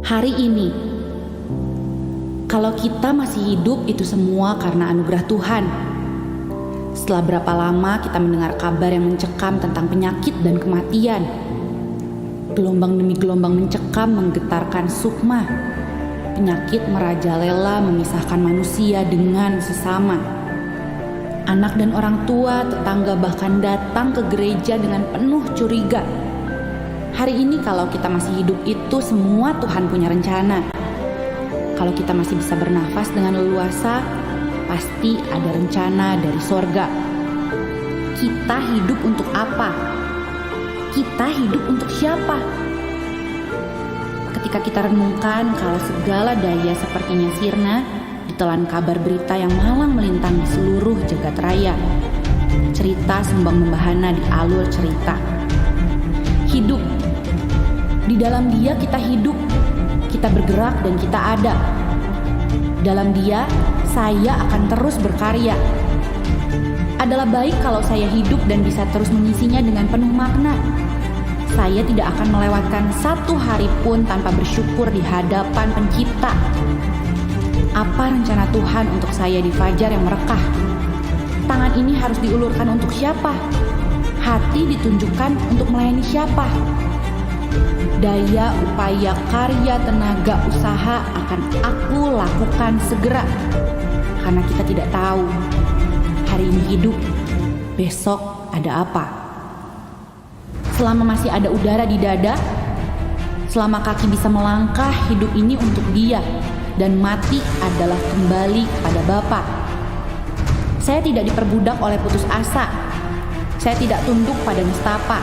Hari ini, kalau kita masih hidup itu semua karena anugerah Tuhan. Setelah berapa lama kita mendengar kabar yang mencekam tentang penyakit dan kematian. Gelombang demi gelombang mencekam menggetarkan sukma. Penyakit merajalela memisahkan manusia dengan sesama. Anak dan orang tua, tetangga bahkan datang ke gereja dengan penuh curiga. Hari ini kalau kita masih hidup itu semua Tuhan punya rencana. Kalau kita masih bisa bernafas dengan leluasa, pasti ada rencana dari sorga. Kita hidup untuk apa? Kita hidup untuk siapa? Ketika kita renungkan kalau segala daya sepertinya sirna, ditelan kabar berita yang malang melintang di seluruh jagat raya. Cerita sembang membahana di alur cerita. Hidup. Di dalam Dia kita hidup, kita bergerak dan kita ada. Dalam Dia, saya akan terus berkarya. Adalah baik kalau saya hidup dan bisa terus mengisinya dengan penuh makna. Saya tidak akan melewatkan satu hari pun tanpa bersyukur di hadapan Pencipta. Apa rencana Tuhan untuk saya di fajar yang merekah? Tangan ini harus diulurkan untuk siapa? Hati ditunjukkan untuk melayani siapa? Daya, upaya, karya, tenaga, usaha akan aku lakukan segera. Karena kita tidak tahu hari ini hidup, besok ada apa. Selama masih ada udara di dada, selama kaki bisa melangkah, hidup ini untuk Dia. Dan mati adalah kembali kepada Bapa. Saya tidak diperbudak oleh putus asa. Saya tidak tunduk pada nestapa.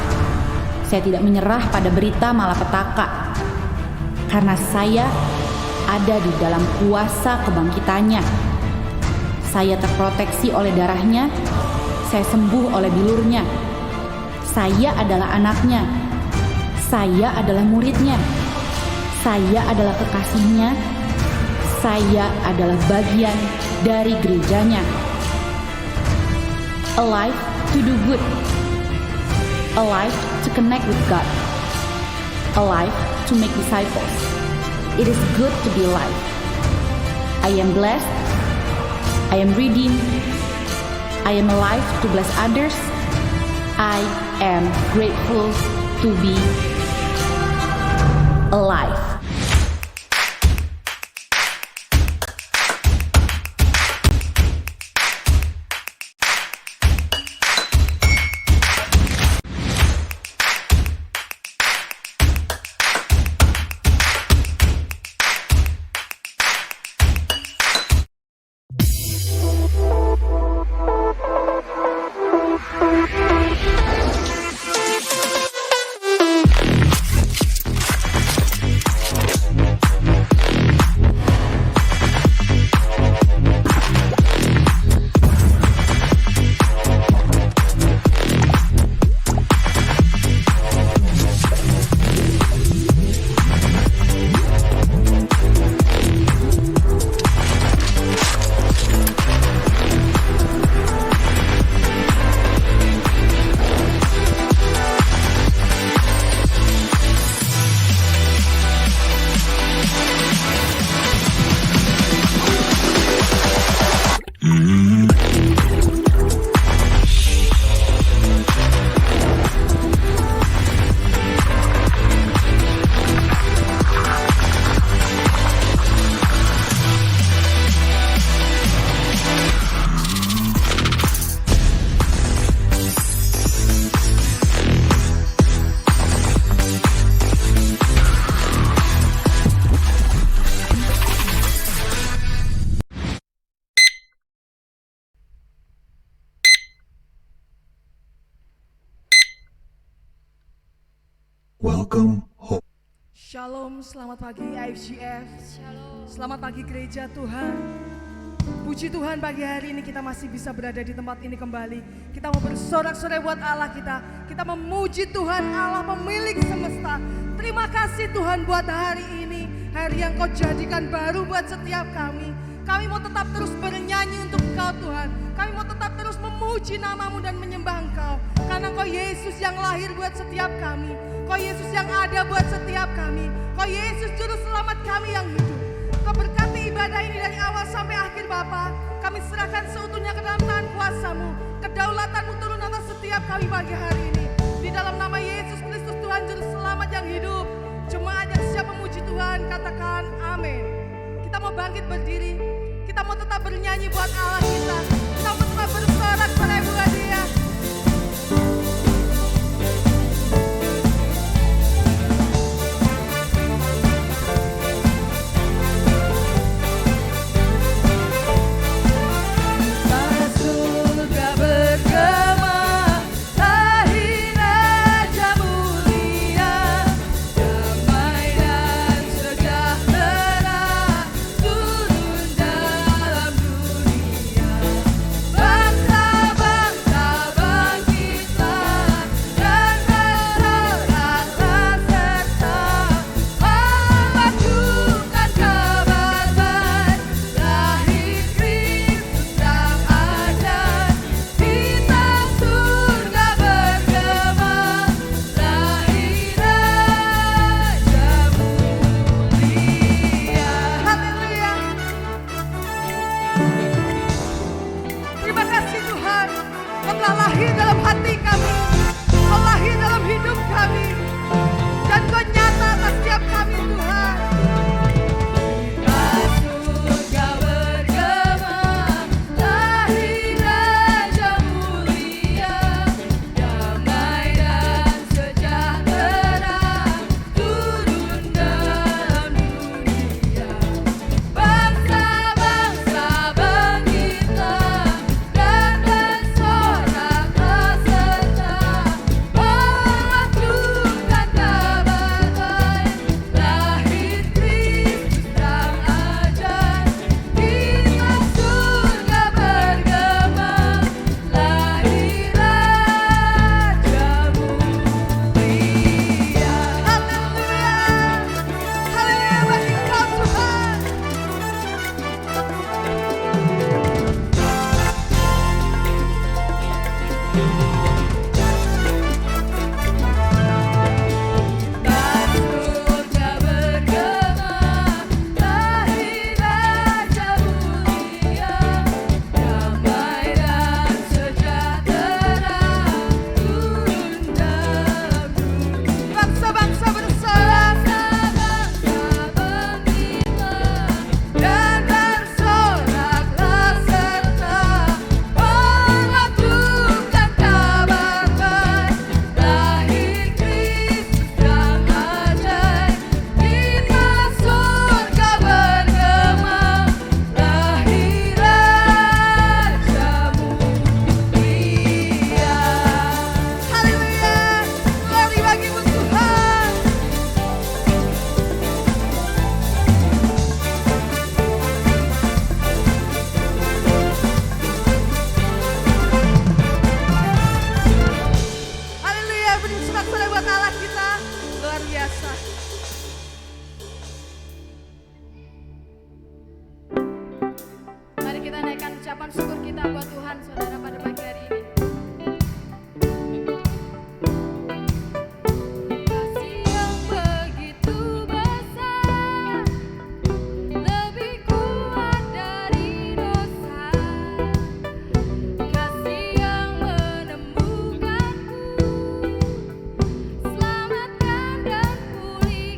Saya tidak menyerah pada berita malapetaka. Karena saya ada di dalam kuasa kebangkitannya. Saya terproteksi oleh darahnya. Saya sembuh oleh bilurnya. Saya adalah anaknya. Saya adalah muridnya. Saya adalah kekasihnya. Saya adalah bagian dari gerejanya. Alive to do good. Alive to connect with God. Alive to make disciples. It is good to be alive. I am blessed. I am redeemed. I am alive to bless others. I am grateful to be alive. Welcome home. Shalom, selamat pagi IFGF. Selamat pagi gereja Tuhan. Puji Tuhan pagi hari ini kita masih bisa berada di tempat ini kembali. Kita mau bersorak-sorai buat Allah kita. Kita memuji Tuhan Allah pemilik semesta. Terima kasih Tuhan buat hari ini. Hari yang Kau jadikan baru buat setiap kami. Kami mau tetap terus bernyanyi untuk Engkau Tuhan. Kami mau tetap terus memuji nama-Mu dan menyembah Engkau. Karena Engkau Yesus yang lahir buat setiap kami. Kau Yesus yang ada buat setiap kami. Kau Yesus juru selamat kami yang hidup. Kau berkati ibadah ini dari awal sampai akhir Bapa. Kami serahkan seutuhnya ke dalam tangan kuasa-Mu. Kedaulatan-Mu turun atas setiap kami pagi hari ini. Di dalam nama Yesus Kristus Tuhan juru selamat yang hidup. Jemaat yang siap memuji Tuhan katakan amin. Kita mau bangkit berdiri. Kita mau tetap bernyanyi buat Allah kita. Kita mau tetap bersorak-sorai buat Dia. ucapan syukur kita buat Tuhan, saudara, pada pagi hari ini. Kasih yang begitu besar, lebih kuat dari dosa. Kasih yang menemukanku, selamatkan dan pulihkan.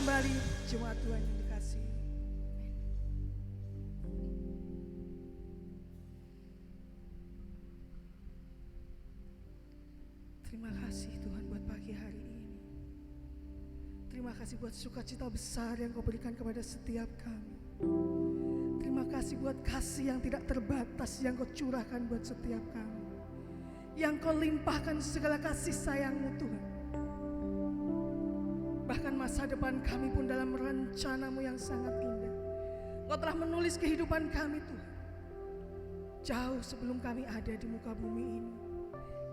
kembali jemaat Tuhan yang dikasihi. Terima kasih Tuhan buat pagi hari ini. Terima kasih buat sukacita besar yang Kau berikan kepada setiap kami. Terima kasih buat kasih yang tidak terbatas yang Kau curahkan buat setiap kami. Yang Kau limpahkan segala kasih sayang-Mu Tuhan. Bahkan masa depan kami pun dalam rencana-Mu yang sangat indah. Kau telah menulis kehidupan kami Tuhan. Jauh sebelum kami ada di muka bumi ini.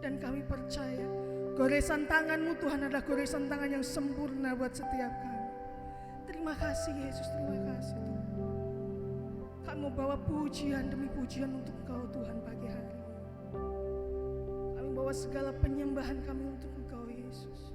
Dan kami percaya goresan tangan-Mu Tuhan adalah goresan tangan yang sempurna buat setiap kami. Terima kasih Yesus, terima kasih Tuhan. Kami mau bawa pujian demi pujian untuk Engkau Tuhan pagi hari ini. Kami bawa segala penyembahan kami untuk Engkau Yesus.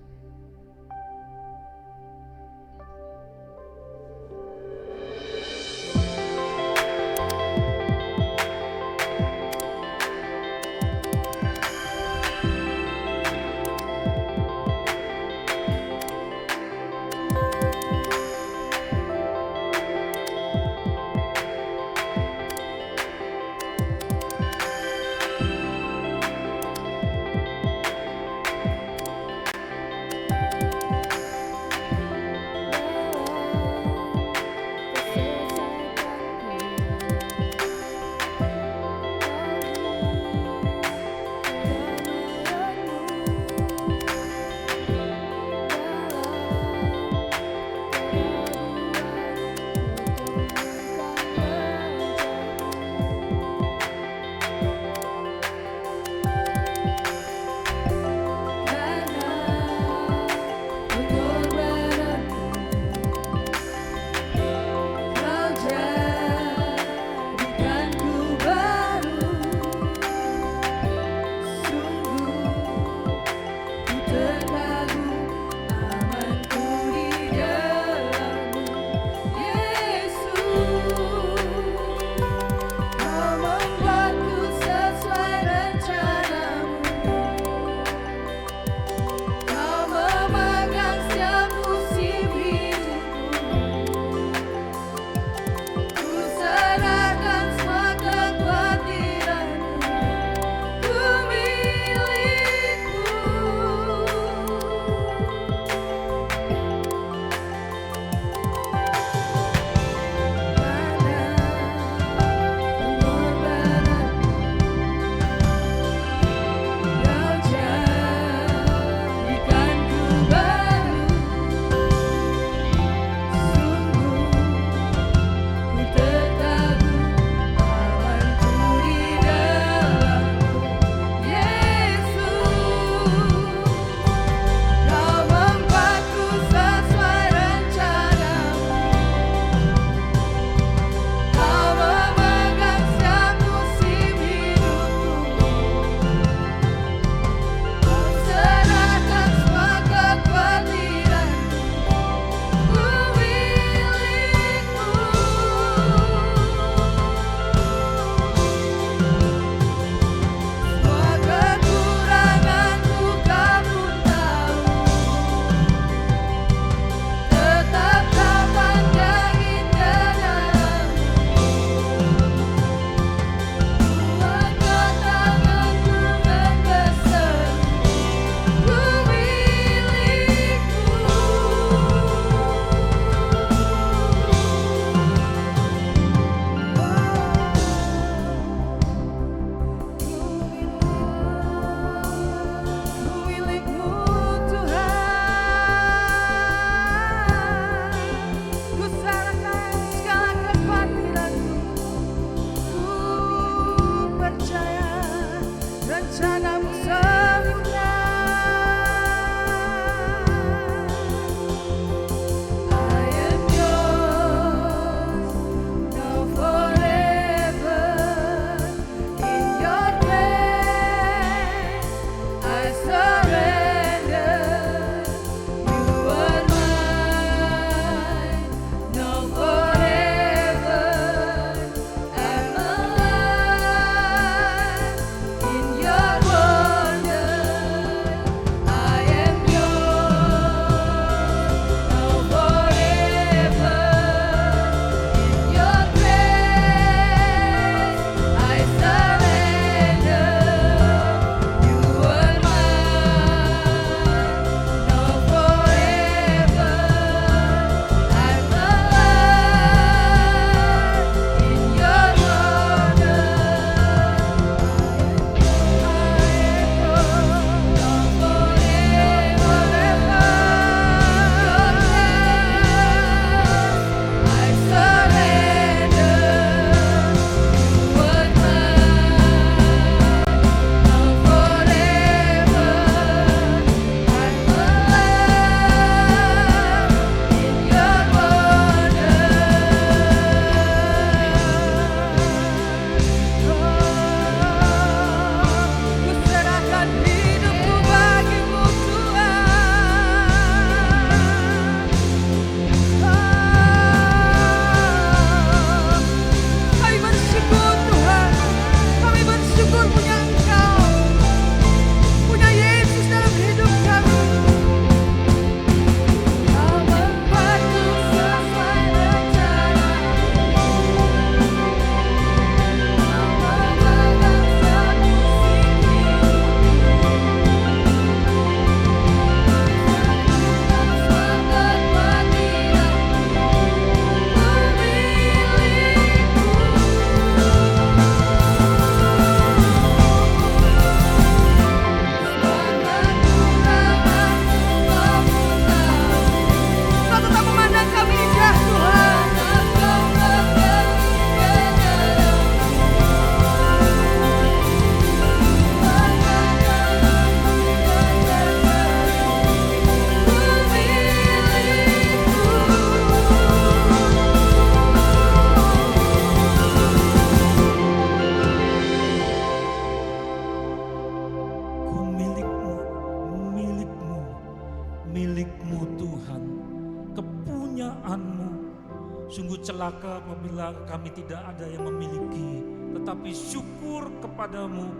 Sungguh celaka apabila kami tidak ada yang memiliki, tetapi syukur kepadamu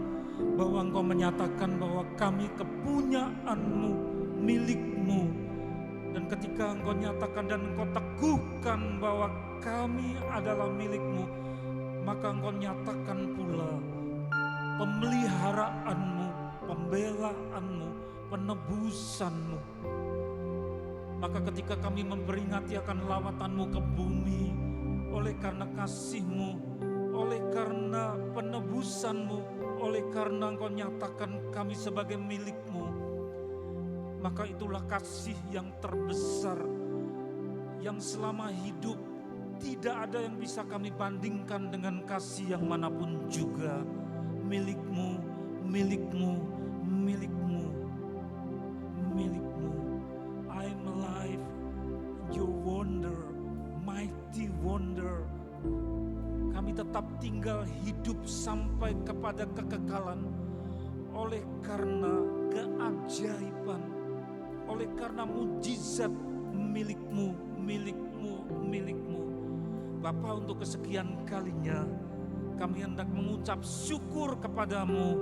bahwa Engkau menyatakan bahwa kami kepunyaanmu, milikmu. Dan ketika Engkau nyatakan dan Engkau teguhkan bahwa kami adalah milikmu, maka Engkau nyatakan pula pemeliharaanmu, pembelaanmu, penebusanmu. Maka ketika kami memperingati akan lawatanmu ke bumi, oleh karena kasihmu, oleh karena penebusanmu, oleh karena Engkau nyatakan kami sebagai milikmu, maka itulah kasih yang terbesar, yang selama hidup tidak ada yang bisa kami bandingkan dengan kasih yang manapun juga. Milikmu, milikmu, milikmu, milikmu. I'm alive, your wonder, mighty wonder. Kami tetap tinggal hidup sampai kepada kekekalan oleh karena keajaiban, oleh karena mujizat milikmu, milikmu, milikmu. Bapa, untuk kesekian kalinya kami hendak mengucap syukur kepadamu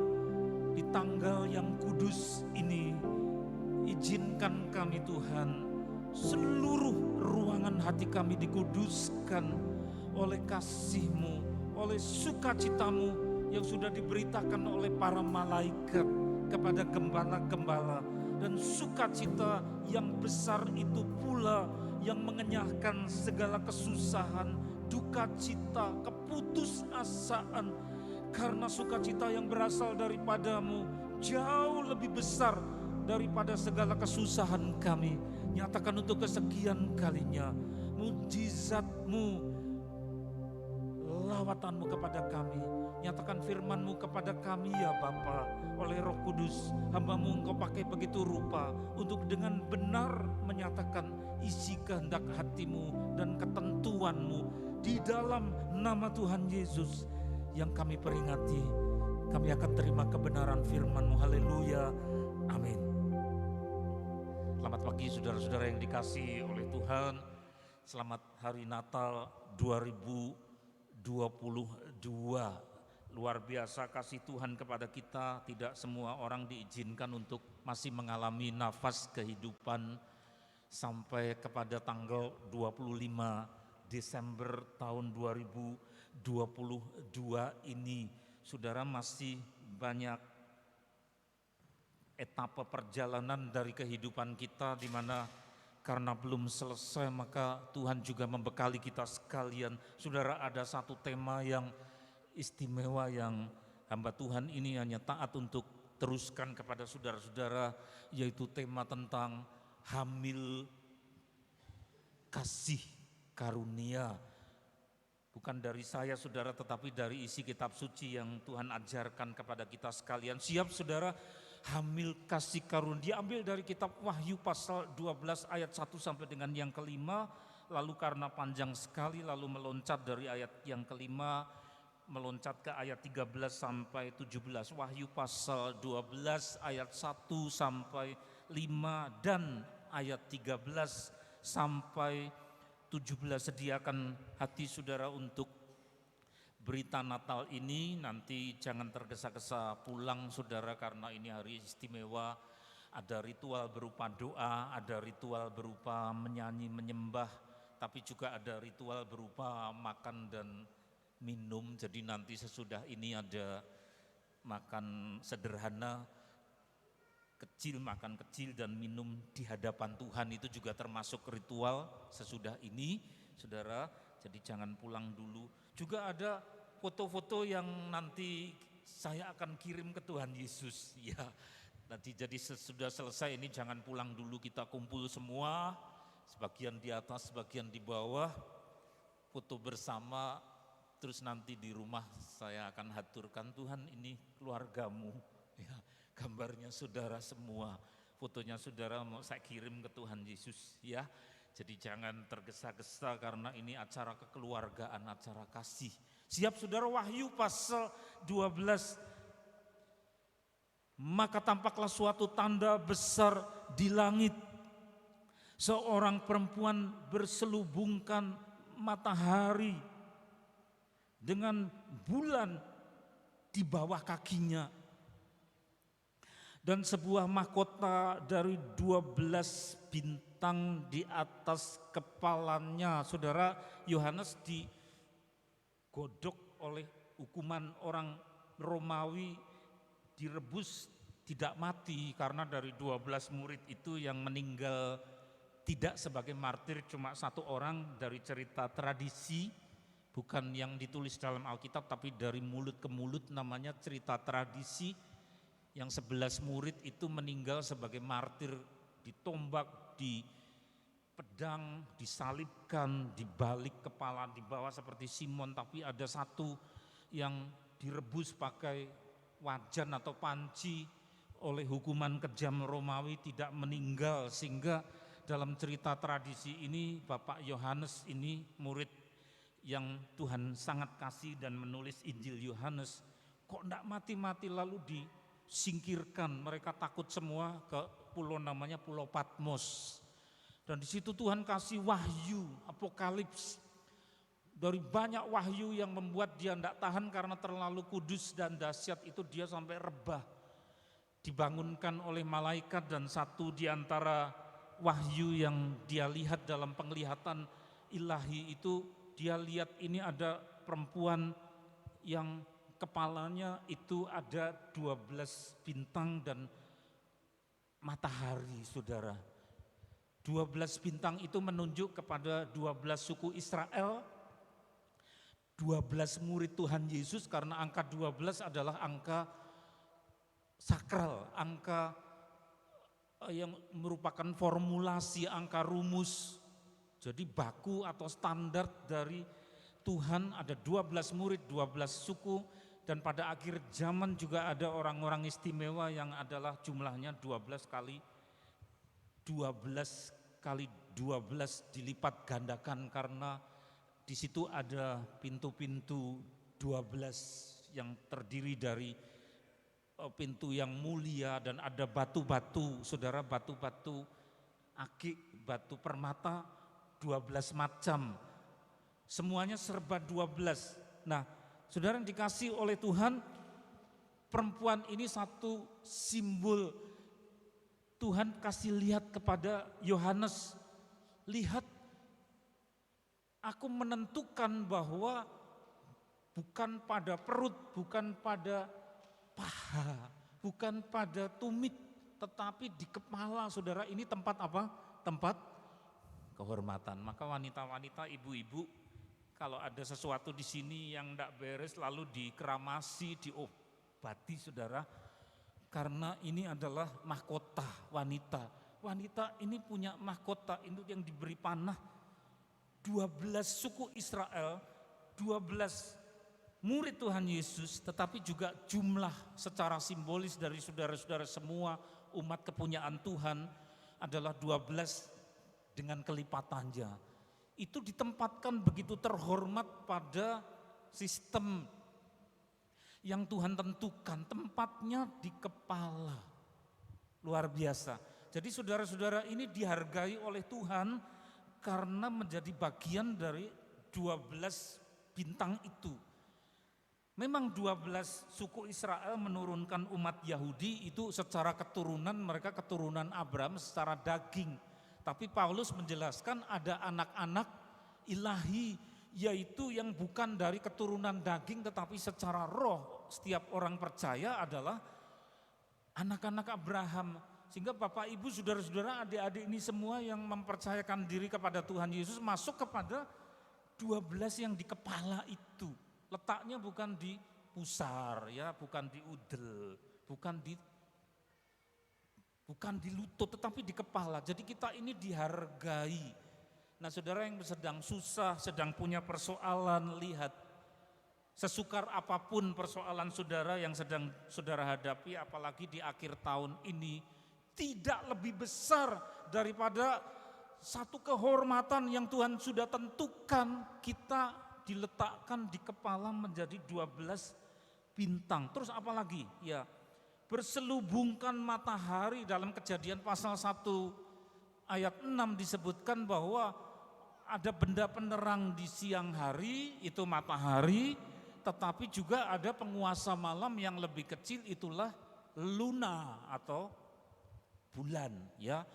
di tanggal yang kudus ini. Izinkan kami Tuhan, seluruh ruangan hati kami dikuduskan oleh kasih-Mu, oleh sukacitamu yang sudah diberitakan oleh para malaikat kepada gembala-gembala. Dan sukacita yang besar itu pula yang mengenyahkan segala kesusahan, duka cita, keputusasaan. Karena sukacita yang berasal daripadamu jauh lebih besar daripada segala kesusahan kami. Nyatakan untuk kesekian kalinya mujizatmu, lawatanmu kepada kami. Nyatakan firmanmu kepada kami ya Bapa. Oleh Roh Kudus, hamba-Mu Engkau pakai begitu rupa untuk dengan benar menyatakan isi kehendak hati-Mu dan ketentuan-Mu di dalam nama Tuhan Yesus yang kami peringati. Kami akan terima kebenaran firman-Mu. Haleluya. Amin. Selamat pagi saudara-saudara yang dikasihi oleh Tuhan. Selamat Hari Natal 2022. Luar biasa kasih Tuhan kepada kita. Tidak semua orang diizinkan untuk masih mengalami nafas kehidupan sampai kepada tanggal 25 Desember tahun 2022 ini. Saudara, masih banyak etapa perjalanan dari kehidupan kita di mana karena belum selesai maka Tuhan juga membekali kita sekalian. Saudara, ada satu tema yang istimewa yang hamba Tuhan ini hanya taat untuk teruskan kepada saudara-saudara, yaitu tema tentang hamil kasih karunia. Bukan dari saya saudara, tetapi dari isi kitab suci yang Tuhan ajarkan kepada kita sekalian. Siap saudara? Hamil kasih karunia diambil dari kitab Wahyu pasal 12 ayat 1 sampai dengan yang kelima. Lalu karena panjang sekali lalu meloncat dari ayat yang kelima meloncat ke ayat 13 sampai 17. Wahyu pasal 12 ayat 1 sampai 5 dan ayat 13 sampai 17. Sediakan hati saudara untuk berita Natal ini. Nanti jangan tergesa-gesa pulang saudara, karena ini hari istimewa. Ada ritual berupa doa, ada ritual berupa menyanyi menyembah, tapi juga ada ritual berupa makan dan minum. Jadi nanti sesudah ini ada makan sederhana, kecil, makan kecil dan minum di hadapan Tuhan. Itu juga termasuk ritual sesudah ini saudara. Jadi jangan pulang dulu. Juga ada foto-foto yang nanti saya akan kirim ke Tuhan Yesus ya. Nanti jadi sesudah selesai ini jangan pulang dulu, kita kumpul semua, sebagian di atas, sebagian di bawah, foto bersama. Terus nanti di rumah saya akan haturkan, Tuhan ini keluargamu ya, gambarnya saudara semua, fotonya saudara mau saya kirim ke Tuhan Yesus ya. Jadi jangan tergesa-gesa karena ini acara kekeluargaan, acara kasih. Siap saudara? Wahyu pasal 12. Maka tampaklah suatu tanda besar di langit. Seorang perempuan berselubungkan matahari, dengan bulan di bawah kakinya. Dan sebuah mahkota dari 12 bintang di atas kepalanya. Saudara, Yohanes digodok oleh hukuman orang Romawi, direbus tidak mati karena dari 12 murid itu yang meninggal tidak sebagai martir cuma satu orang. Dari cerita tradisi, bukan yang ditulis dalam Alkitab tapi dari mulut ke mulut, namanya cerita tradisi, yang 11 murid itu meninggal sebagai martir, ditombak, di pedang, disalibkan, dibalik kepala, di bawah seperti Simon, tapi ada satu yang direbus pakai wajan atau panci oleh hukuman kejam Romawi, tidak meninggal. Sehingga dalam cerita tradisi ini Bapak Yohanes ini murid yang Tuhan sangat kasih dan menulis Injil Yohanes, kok enggak mati-mati lalu disingkirkan. Mereka takut semua ke pulau namanya Pulau Patmos. Dan di situ Tuhan kasih wahyu, apokalips. Dari banyak wahyu yang membuat dia enggak tahan karena terlalu kudus dan dahsyat itu, dia sampai rebah. Dibangunkan oleh malaikat, dan satu di antara wahyu yang dia lihat dalam penglihatan ilahi itu, dia lihat ini ada perempuan yang kepalanya itu ada 12 bintang dan matahari, saudara. 12 bintang itu menunjuk kepada 12 suku Israel, 12 murid Tuhan Yesus, karena angka 12 adalah angka sakral, angka yang merupakan formulasi, angka rumus. Jadi baku atau standar dari Tuhan, ada 12 murid, 12 suku, dan pada akhir zaman juga ada orang-orang istimewa yang adalah jumlahnya 12 kali 12 dilipat gandakan, karena di situ ada pintu-pintu 12 yang terdiri dari pintu yang mulia, dan ada batu-batu, saudara, batu-batu akik, batu permata 12 macam, semuanya serba 12. Nah, saudara yang dikasih oleh Tuhan, perempuan ini satu simbol. Tuhan kasih lihat kepada Yohanes, lihat, aku menentukan bahwa bukan pada perut, bukan pada paha, bukan pada tumit, tetapi di kepala, saudara. Ini tempat apa? Tempat kehormatan. Maka wanita-wanita, ibu-ibu, kalau ada sesuatu di sini yang tidak beres lalu dikeramasi, diobati, saudara. Karena ini adalah mahkota wanita. Wanita ini punya mahkota, itu yang diberi panah. 12 suku Israel, 12 murid Tuhan Yesus, tetapi juga jumlah secara simbolis dari saudara-saudara semua umat kepunyaan Tuhan adalah 12 dengan kelipatannya. Itu ditempatkan begitu terhormat pada sistem yang Tuhan tentukan, tempatnya di kepala. Luar biasa. Jadi saudara-saudara ini dihargai oleh Tuhan karena menjadi bagian dari 12 bintang itu. Memang 12 suku Israel menurunkan umat Yahudi itu secara keturunan, mereka keturunan Abraham secara daging. Tapi Paulus menjelaskan ada anak-anak ilahi, yaitu yang bukan dari keturunan daging tetapi secara roh. Setiap orang percaya adalah anak-anak Abraham. Sehingga Bapak Ibu, saudara-saudara, adik-adik ini semua yang mempercayakan diri kepada Tuhan Yesus masuk kepada 12 yang di kepala itu. Letaknya bukan di pusar, ya, bukan di udel, bukan di lutut, tetapi di kepala. Jadi kita ini dihargai. Nah, saudara yang sedang susah, sedang punya persoalan, lihat, sesukar apapun persoalan saudara yang sedang saudara hadapi, apalagi di akhir tahun ini, tidak lebih besar daripada satu kehormatan yang Tuhan sudah tentukan, kita diletakkan di kepala menjadi 12 bintang. Terus apa lagi? Ya, berselubungkan matahari. Dalam Kejadian pasal 1 ayat 6 disebutkan bahwa ada benda penerang di siang hari, itu matahari, tetapi juga ada penguasa malam yang lebih kecil, itulah Luna atau bulan ya.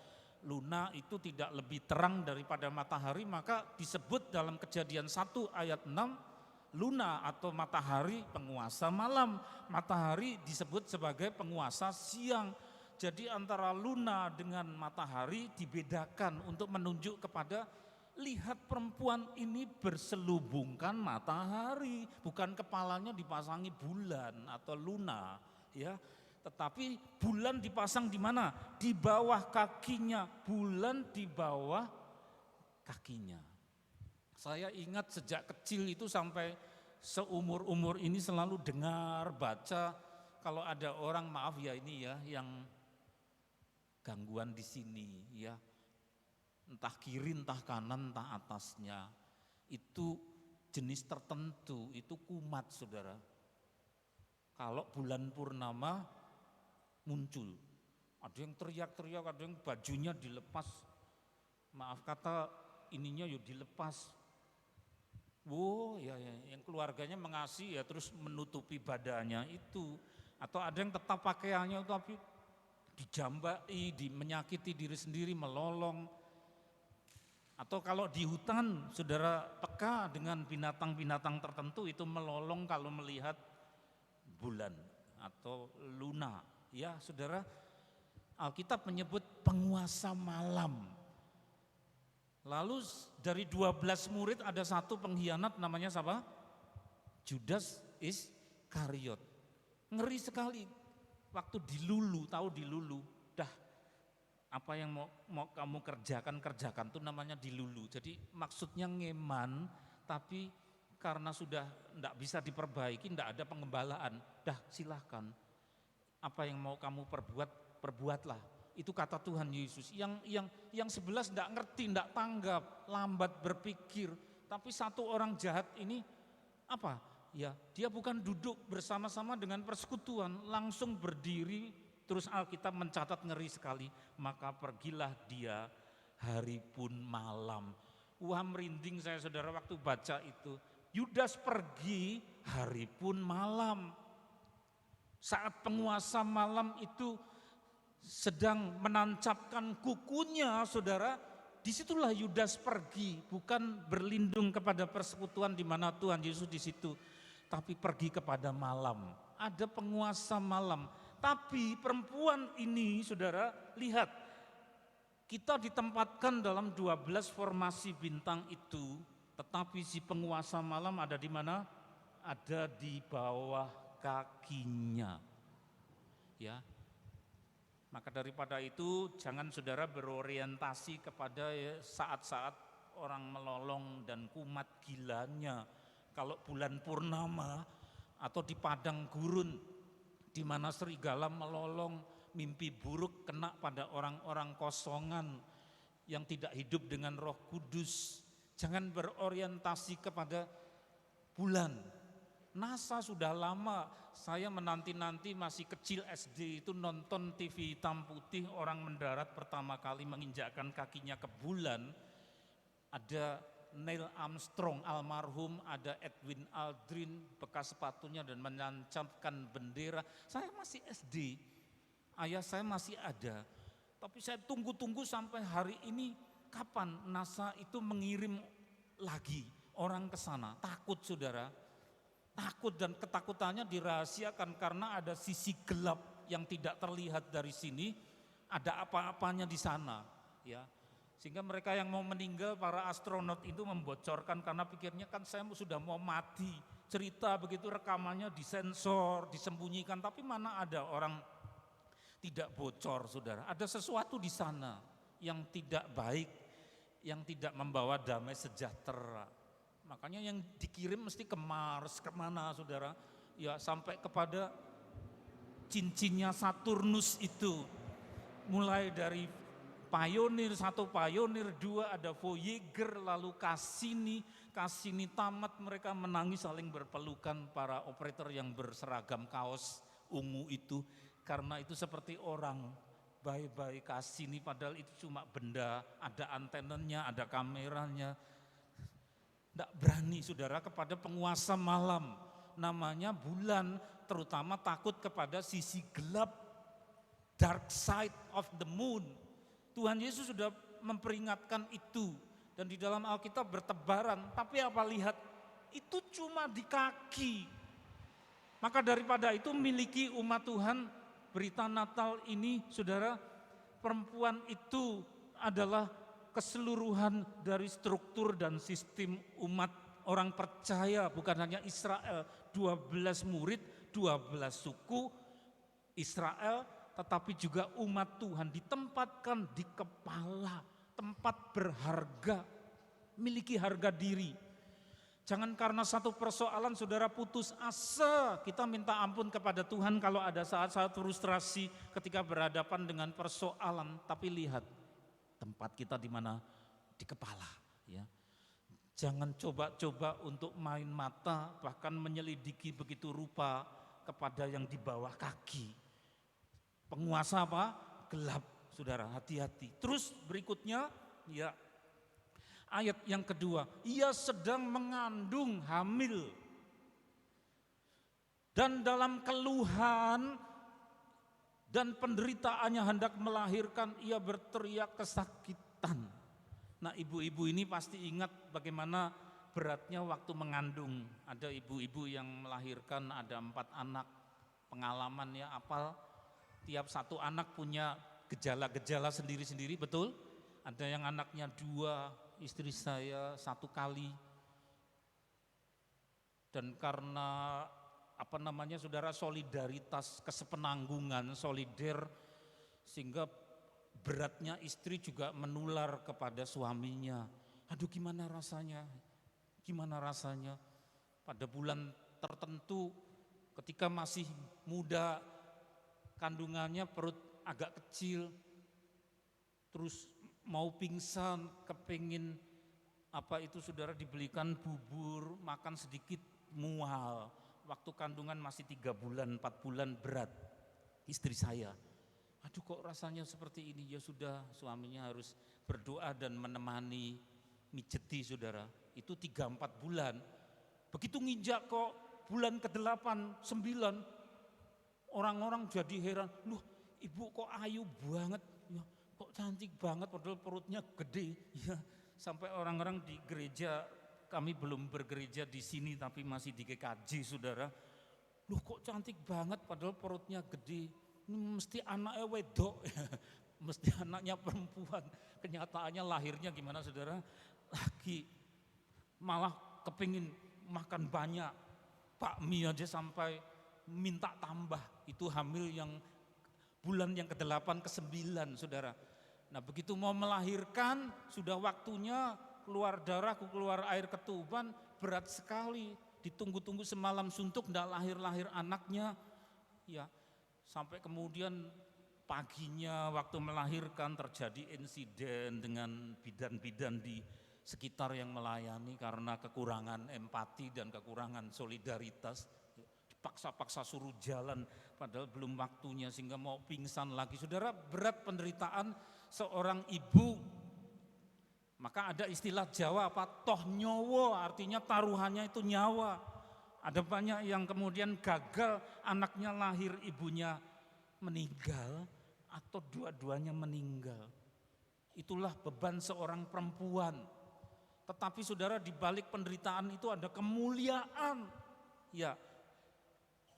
Luna itu tidak lebih terang daripada matahari, maka disebut dalam Kejadian 1 ayat 6, Luna atau matahari penguasa malam. Matahari disebut sebagai penguasa siang. Jadi antara Luna dengan matahari dibedakan untuk menunjuk kepada, lihat perempuan ini berselubungkan matahari, bukan kepalanya dipasangi bulan atau Luna ya. Tetapi bulan dipasang di mana? Di bawah kakinya, bulan di bawah kakinya. Saya ingat sejak kecil itu sampai seumur-umur ini selalu dengar, baca, kalau ada orang, maaf ya ini ya, yang gangguan di sini ya, entah kiri, entah kanan, entah atasnya, itu jenis tertentu, itu kumat saudara. Kalau bulan purnama muncul, ada yang teriak-teriak, ada yang bajunya dilepas, maaf kata ininya yuk dilepas. Wow ya, yang keluarganya mengasihi ya terus menutupi badannya itu. Atau ada yang tetap pakaiannya tapi dijambai, menyakiti diri sendiri, melolong. Atau kalau di hutan saudara peka dengan binatang-binatang tertentu itu melolong kalau melihat bulan atau Luna. Ya saudara, Alkitab menyebut penguasa malam. Lalu dari 12 murid ada satu pengkhianat namanya siapa? Judas Iskariot. Ngeri sekali waktu dilulu, tahu dilulu. Dah apa yang mau kamu kerjakan itu namanya dilulu. Jadi maksudnya ngeman, tapi karena sudah tidak bisa diperbaiki, tidak ada pengembalaan. Dah silahkan. Apa yang mau kamu perbuatlah. Itu kata Tuhan Yesus. Yang 11 tidak ngerti, tidak tanggap, lambat berpikir. Tapi satu orang jahat ini apa? Ya, dia bukan duduk bersama-sama dengan persekutuan, langsung berdiri. Terus Alkitab mencatat ngeri sekali. Maka pergilah dia hari pun malam. Wah merinding saya saudara waktu baca itu. Yudas pergi hari pun malam. Saat penguasa malam itu sedang menancapkan kukunya, saudara, disitulah Yudas pergi, bukan berlindung kepada persekutuan di mana Tuhan Yesus di situ, tapi pergi kepada malam. Ada penguasa malam, tapi perempuan ini, saudara, lihat, kita ditempatkan dalam 12 formasi bintang itu, tetapi si penguasa malam ada di mana? Ada di bawah kakinya. Ya. Maka daripada itu jangan saudara berorientasi kepada saat-saat orang melolong dan kumat gilanya. Kalau bulan purnama atau di padang gurun di mana serigala melolong, mimpi buruk kena pada orang-orang kosongan yang tidak hidup dengan Roh Kudus. Jangan berorientasi kepada bulan. NASA sudah lama, saya menanti-nanti masih kecil SD itu nonton TV hitam putih, orang mendarat pertama kali menginjakkan kakinya ke bulan. Ada Neil Armstrong almarhum, ada Edwin Aldrin bekas sepatunya dan menancapkan bendera. Saya masih SD, ayah saya masih ada, tapi saya tunggu-tunggu sampai hari ini kapan NASA itu mengirim lagi orang ke sana. Takut saudara. Takut dan ketakutannya dirahasiakan karena ada sisi gelap yang tidak terlihat dari sini, ada apa-apanya di sana, ya. Sehingga mereka yang mau meninggal, para astronot itu membocorkan karena pikirnya kan saya sudah mau mati. Cerita begitu rekamannya disensor, disembunyikan, tapi mana ada orang tidak bocor, saudara. Ada sesuatu di sana yang tidak baik, yang tidak membawa damai sejahtera. Makanya yang dikirim mesti ke Mars, kemana saudara? Ya sampai kepada cincinnya Saturnus itu. Mulai dari Pioneer 1, Pioneer 2, ada Voyager, lalu Cassini tamat, mereka menangis saling berpelukan para operator yang berseragam kaos ungu itu. Karena itu seperti orang, bye-bye Cassini, padahal itu cuma benda, ada antenanya, ada kameranya. Tidak berani saudara kepada penguasa malam, namanya bulan, terutama takut kepada sisi gelap, dark side of the moon. Tuhan Yesus sudah memperingatkan itu, dan di dalam Alkitab bertebaran, tapi apa lihat, itu cuma di kaki. Maka daripada itu miliki umat Tuhan, berita Natal ini saudara, perempuan itu adalah keseluruhan dari struktur dan sistem umat orang percaya, bukan hanya Israel, 12 murid, 12 suku Israel, tetapi juga umat Tuhan ditempatkan di kepala, tempat berharga, miliki harga diri. Jangan karena satu persoalan saudara putus asa. Kita minta ampun kepada Tuhan kalau ada saat-saat frustrasi ketika berhadapan dengan persoalan. Tapi lihat tempat kita di mana, di kepala. Ya. Jangan coba-coba untuk main mata, bahkan menyelidiki begitu rupa kepada yang di bawah kaki. Penguasa apa? Gelap, saudara, hati-hati. Terus berikutnya, ya, ayat yang kedua, ia sedang mengandung hamil. Dan dalam keluhan dan penderitaannya hendak melahirkan, ia berteriak kesakitan. Nah, ibu-ibu ini pasti ingat bagaimana beratnya waktu mengandung. Ada ibu-ibu yang melahirkan, ada 4 anak, pengalamannya apal. Tiap satu anak punya gejala-gejala sendiri-sendiri, betul? Ada yang anaknya 2, istri saya 1 kali. Dan karena saudara, solidaritas, kesepenanggungan, solider, sehingga beratnya istri juga menular kepada suaminya. Aduh, gimana rasanya? Gimana rasanya? Pada bulan tertentu ketika masih muda, kandungannya perut agak kecil, terus mau pingsan, kepingin saudara, dibelikan bubur, makan sedikit mual. Waktu kandungan masih 3 bulan, 4 bulan berat istri saya. Aduh, kok rasanya seperti ini? Ya sudah, suaminya harus berdoa dan menemani, mijeti saudara. Itu 3-4 bulan. Begitu nginjak kok bulan ke-8, 9, orang-orang jadi heran. Loh, ibu kok ayu banget, ya, kok cantik banget padahal perutnya gede. Ya, sampai orang-orang di gereja, kami belum bergereja di sini tapi masih di GKJ saudara. Loh, kok cantik banget padahal perutnya gede. Ini mesti anaknya wedok, mesti anaknya perempuan. Kenyataannya lahirnya gimana saudara? Laki, malah kepingin makan banyak. Bakmi aja sampai minta tambah. Itu hamil yang bulan yang ke-8, ke-9 saudara. Nah, begitu mau melahirkan, sudah waktunya, keluar darah, keluar air ketuban, berat sekali. Ditunggu-tunggu semalam suntuk, tidak lahir-lahir anaknya. Ya, sampai kemudian paginya waktu melahirkan terjadi insiden dengan bidan-bidan di sekitar yang melayani karena kekurangan empati dan kekurangan solidaritas. Dipaksa-paksa suruh jalan padahal belum waktunya, sehingga mau pingsan lagi. Saudara, berat penderitaan seorang ibu. Maka ada istilah Jawa apa? Toh nyowo, artinya taruhannya itu nyawa. Ada banyak yang kemudian gagal, anaknya lahir, ibunya meninggal atau dua-duanya meninggal. Itulah beban seorang perempuan. Tetapi saudara, di balik penderitaan itu ada kemuliaan. Ya,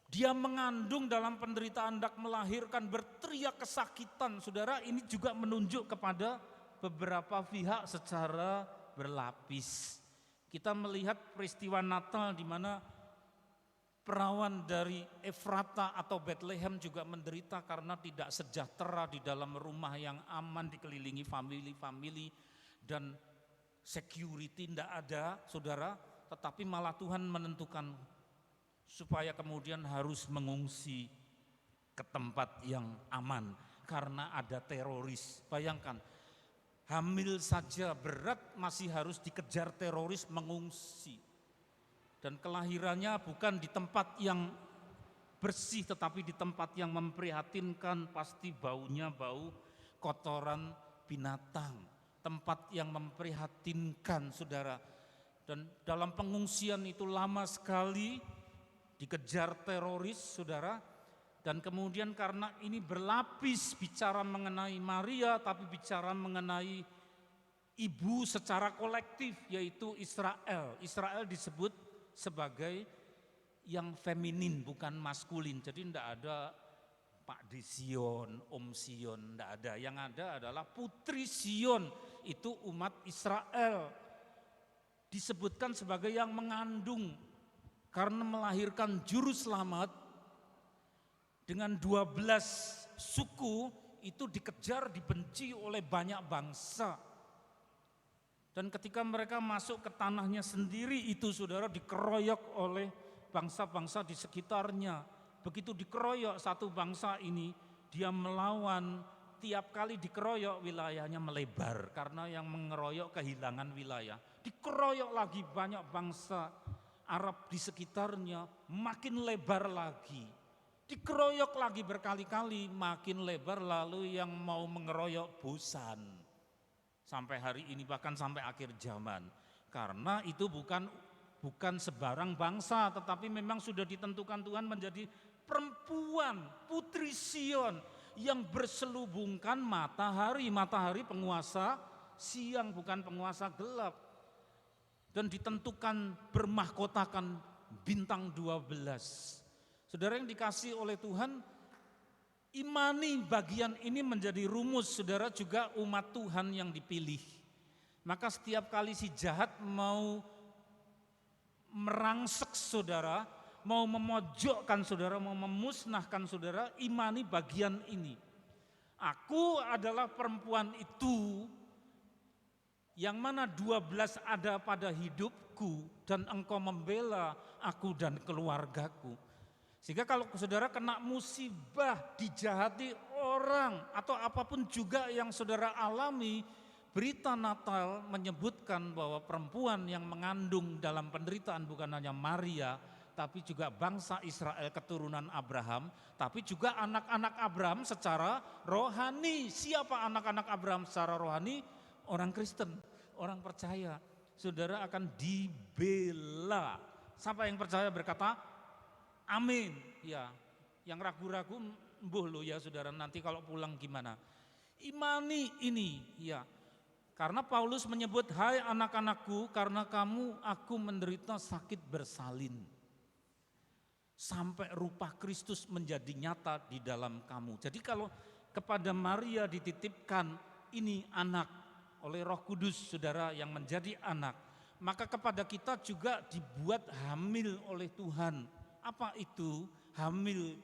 dia mengandung dalam penderitaan, hendak melahirkan, berteriak kesakitan. Saudara, ini juga menunjuk kepada beberapa pihak secara berlapis. Kita melihat peristiwa Natal di mana perawan dari Efrata atau Bethlehem juga menderita karena tidak sejahtera di dalam rumah yang aman, dikelilingi famili-famili dan security tidak ada, saudara. Tetapi malah Tuhan menentukan supaya kemudian harus mengungsi ke tempat yang aman karena ada teroris. Bayangkan, hamil saja berat masih harus dikejar teroris, mengungsi. Dan kelahirannya bukan di tempat yang bersih tetapi di tempat yang memprihatinkan, pasti baunya bau kotoran binatang. Tempat yang memprihatinkan saudara. Dan dalam pengungsian itu lama sekali dikejar teroris, saudara. Dan kemudian karena ini berlapis bicara mengenai Maria, tapi bicara mengenai ibu secara kolektif, yaitu Israel. Israel disebut sebagai yang feminin, bukan maskulin. Jadi tidak ada Pak di Sion, Om Sion, tidak ada. Yang ada adalah Putri Sion, itu umat Israel. Disebutkan sebagai yang mengandung karena melahirkan juru selamat dengan 12 suku itu dikejar, dibenci oleh banyak bangsa. Dan ketika mereka masuk ke tanahnya sendiri itu saudara dikeroyok oleh bangsa-bangsa di sekitarnya. Begitu dikeroyok satu bangsa ini, dia melawan, tiap kali dikeroyok wilayahnya melebar karena yang mengeroyok kehilangan wilayah. Dikeroyok lagi banyak bangsa Arab di sekitarnya, makin lebar lagi. Dikeroyok lagi berkali-kali, makin lebar, lalu yang mau mengeroyok bosan. Sampai hari ini bahkan sampai akhir zaman. Karena itu bukan sebarang bangsa, tetapi memang sudah ditentukan Tuhan menjadi perempuan, Putri Sion yang berselubungkan matahari. Matahari penguasa siang, bukan penguasa gelap. Dan ditentukan bermahkotakan bintang 12. Saudara yang dikasih oleh Tuhan, imani bagian ini menjadi rumus, saudara, juga umat Tuhan yang dipilih. Maka setiap kali si jahat mau merangsek saudara, mau memojokkan saudara, mau memusnahkan saudara, imani bagian ini. Aku adalah perempuan itu, yang mana 12 ada pada hidupku, dan engkau membela aku dan keluargaku. Sehingga kalau saudara kena musibah, dijahati orang, atau apapun juga yang saudara alami, berita Natal menyebutkan bahwa perempuan yang mengandung dalam penderitaan bukan hanya Maria, tapi juga bangsa Israel keturunan Abraham, tapi juga anak-anak Abraham secara rohani. Siapa anak-anak Abraham secara rohani? Orang Kristen, orang percaya. Saudara akan dibela. Siapa yang percaya berkata amin. Ya, yang ragu-ragu mbuh lo ya saudara, nanti kalau pulang gimana? Imani ini ya. Karena Paulus menyebut, hai anak-anakku, karena kamu aku menderita sakit bersalin. Sampai rupa Kristus menjadi nyata di dalam kamu. Jadi kalau kepada Maria dititipkan ini anak oleh Roh Kudus saudara yang menjadi anak, maka kepada kita juga dibuat hamil oleh Tuhan. Apa itu hamil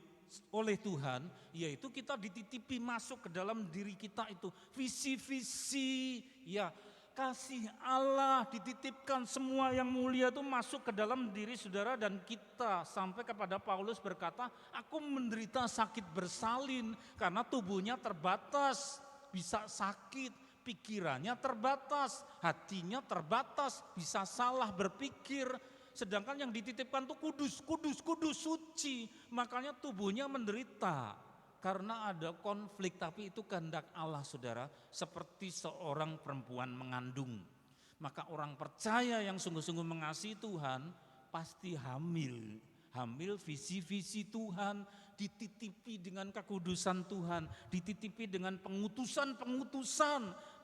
oleh Tuhan? Yaitu kita dititipi masuk ke dalam diri kita itu visi-visi ya kasih Allah, dititipkan semua yang mulia itu masuk ke dalam diri saudara dan kita. Sampai kepada Paulus berkata, aku menderita sakit bersalin karena tubuhnya terbatas, bisa sakit, pikirannya terbatas, hatinya terbatas, bisa salah berpikir. Sedangkan yang dititipkan itu kudus, suci. Makanya tubuhnya menderita karena ada konflik, tapi itu kehendak Allah saudara. Seperti seorang perempuan mengandung. Maka orang percaya yang sungguh-sungguh mengasihi Tuhan pasti hamil. Hamil visi-visi Tuhan, dititipi dengan kekudusan Tuhan, dititipi dengan pengutusan,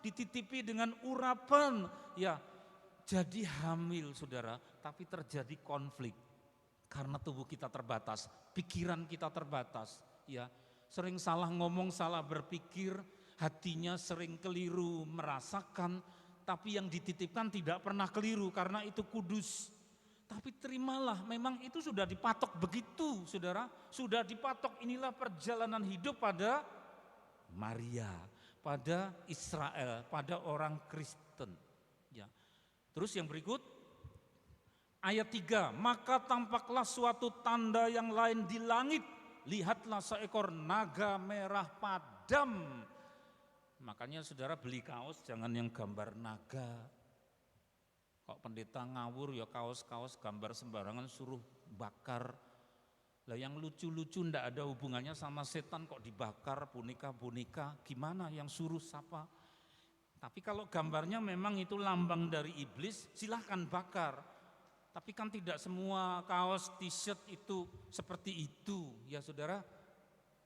dititipi dengan urapan, ya. Jadi hamil saudara, tapi terjadi konflik karena tubuh kita terbatas, pikiran kita terbatas, ya. Sering salah ngomong, salah berpikir, hatinya sering keliru merasakan, tapi yang dititipkan tidak pernah keliru karena itu kudus. Tapi terimalah, memang itu sudah dipatok begitu saudara, sudah dipatok. Inilah perjalanan hidup pada Maria, pada Israel, pada orang Kristen, ya. Terus yang berikut, ayat 3, maka tampaklah suatu tanda yang lain di langit, lihatlah seekor naga merah padam. Makanya saudara beli kaos jangan yang gambar naga. Kok pendeta ngawur ya kaos-kaos gambar sembarangan suruh bakar. Lah yang lucu-lucu ndak ada hubungannya sama setan kok dibakar, boneka-boneka, gimana yang suruh siapa? Tapi kalau gambarnya memang itu lambang dari iblis, silahkan bakar. Tapi kan tidak semua kaos, t-shirt itu seperti itu, ya saudara.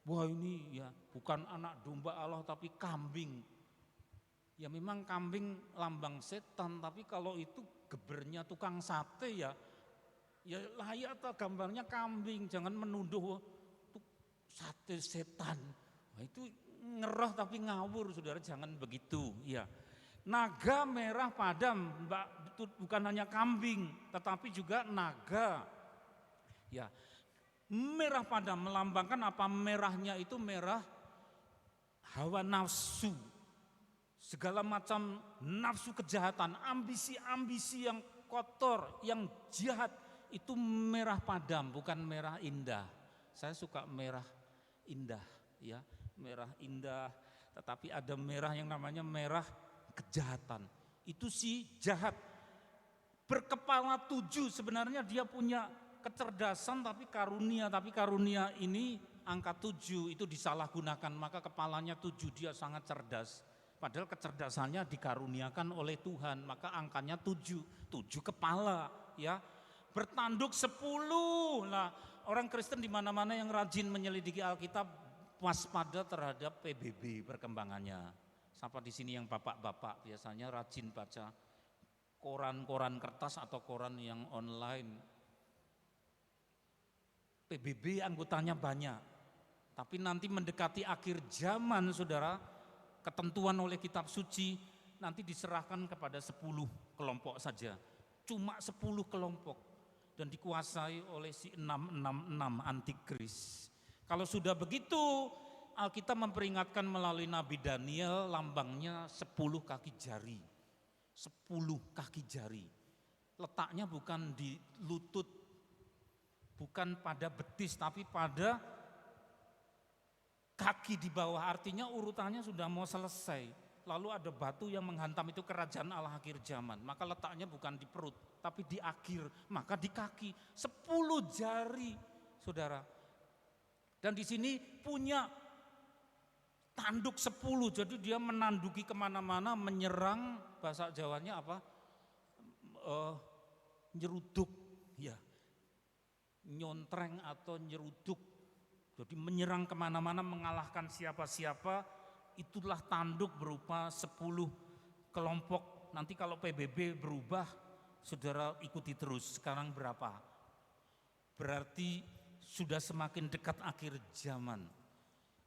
Wah ini ya bukan anak domba Allah tapi kambing. Ya memang kambing lambang setan, tapi kalau itu gebernya tukang sate ya layak atau gambarnya kambing. Jangan menuduh itu sate setan. Nah, itu ngeroh tapi ngawur, saudara, jangan begitu. Ya, naga merah padam, Mbak, itu bukan hanya kambing, tetapi juga naga. Ya, merah padam melambangkan apa? Merahnya itu merah hawa nafsu, segala macam nafsu kejahatan, ambisi-ambisi yang kotor, yang jahat, itu merah padam, bukan merah indah. Saya suka merah indah, ya. Merah indah, tetapi ada merah yang namanya merah kejahatan. Itu si jahat. Berkepala 7, sebenarnya dia punya kecerdasan tapi karunia ini angka 7 itu disalahgunakan, maka kepalanya 7, dia sangat cerdas. Padahal kecerdasannya dikaruniakan oleh Tuhan, maka angkanya 7 kepala, ya. Bertanduk 10. Nah, orang Kristen di mana-mana yang rajin menyelidiki Alkitab waspada terhadap PBB perkembangannya. Siapa di sini yang bapak-bapak biasanya rajin baca koran-koran kertas atau koran yang online? PBB anggotanya banyak, tapi nanti mendekati akhir zaman, saudara, ketentuan oleh kitab suci nanti diserahkan kepada 10 kelompok saja, cuma 10 kelompok, dan dikuasai oleh si 666 antikris. Kalau sudah begitu, Alkitab memperingatkan melalui Nabi Daniel, lambangnya 10 kaki jari. 10 kaki jari. Letaknya bukan di lutut, bukan pada betis, tapi pada kaki di bawah. Artinya urutannya sudah mau selesai. Lalu ada batu yang menghantam, itu kerajaan Allah akhir zaman. Maka letaknya bukan di perut, tapi di akhir, maka di kaki. 10 jari, saudara. Dan di sini punya tanduk 10, jadi dia menanduki kemana-mana, menyerang, bahasa Jawanya apa? Nyeruduk, ya, nyontreng atau nyeruduk. Jadi menyerang kemana-mana, mengalahkan siapa-siapa. Itulah tanduk berupa 10 kelompok. Nanti kalau PBB berubah, saudara ikuti terus. Sekarang berapa? Berarti sudah semakin dekat akhir zaman.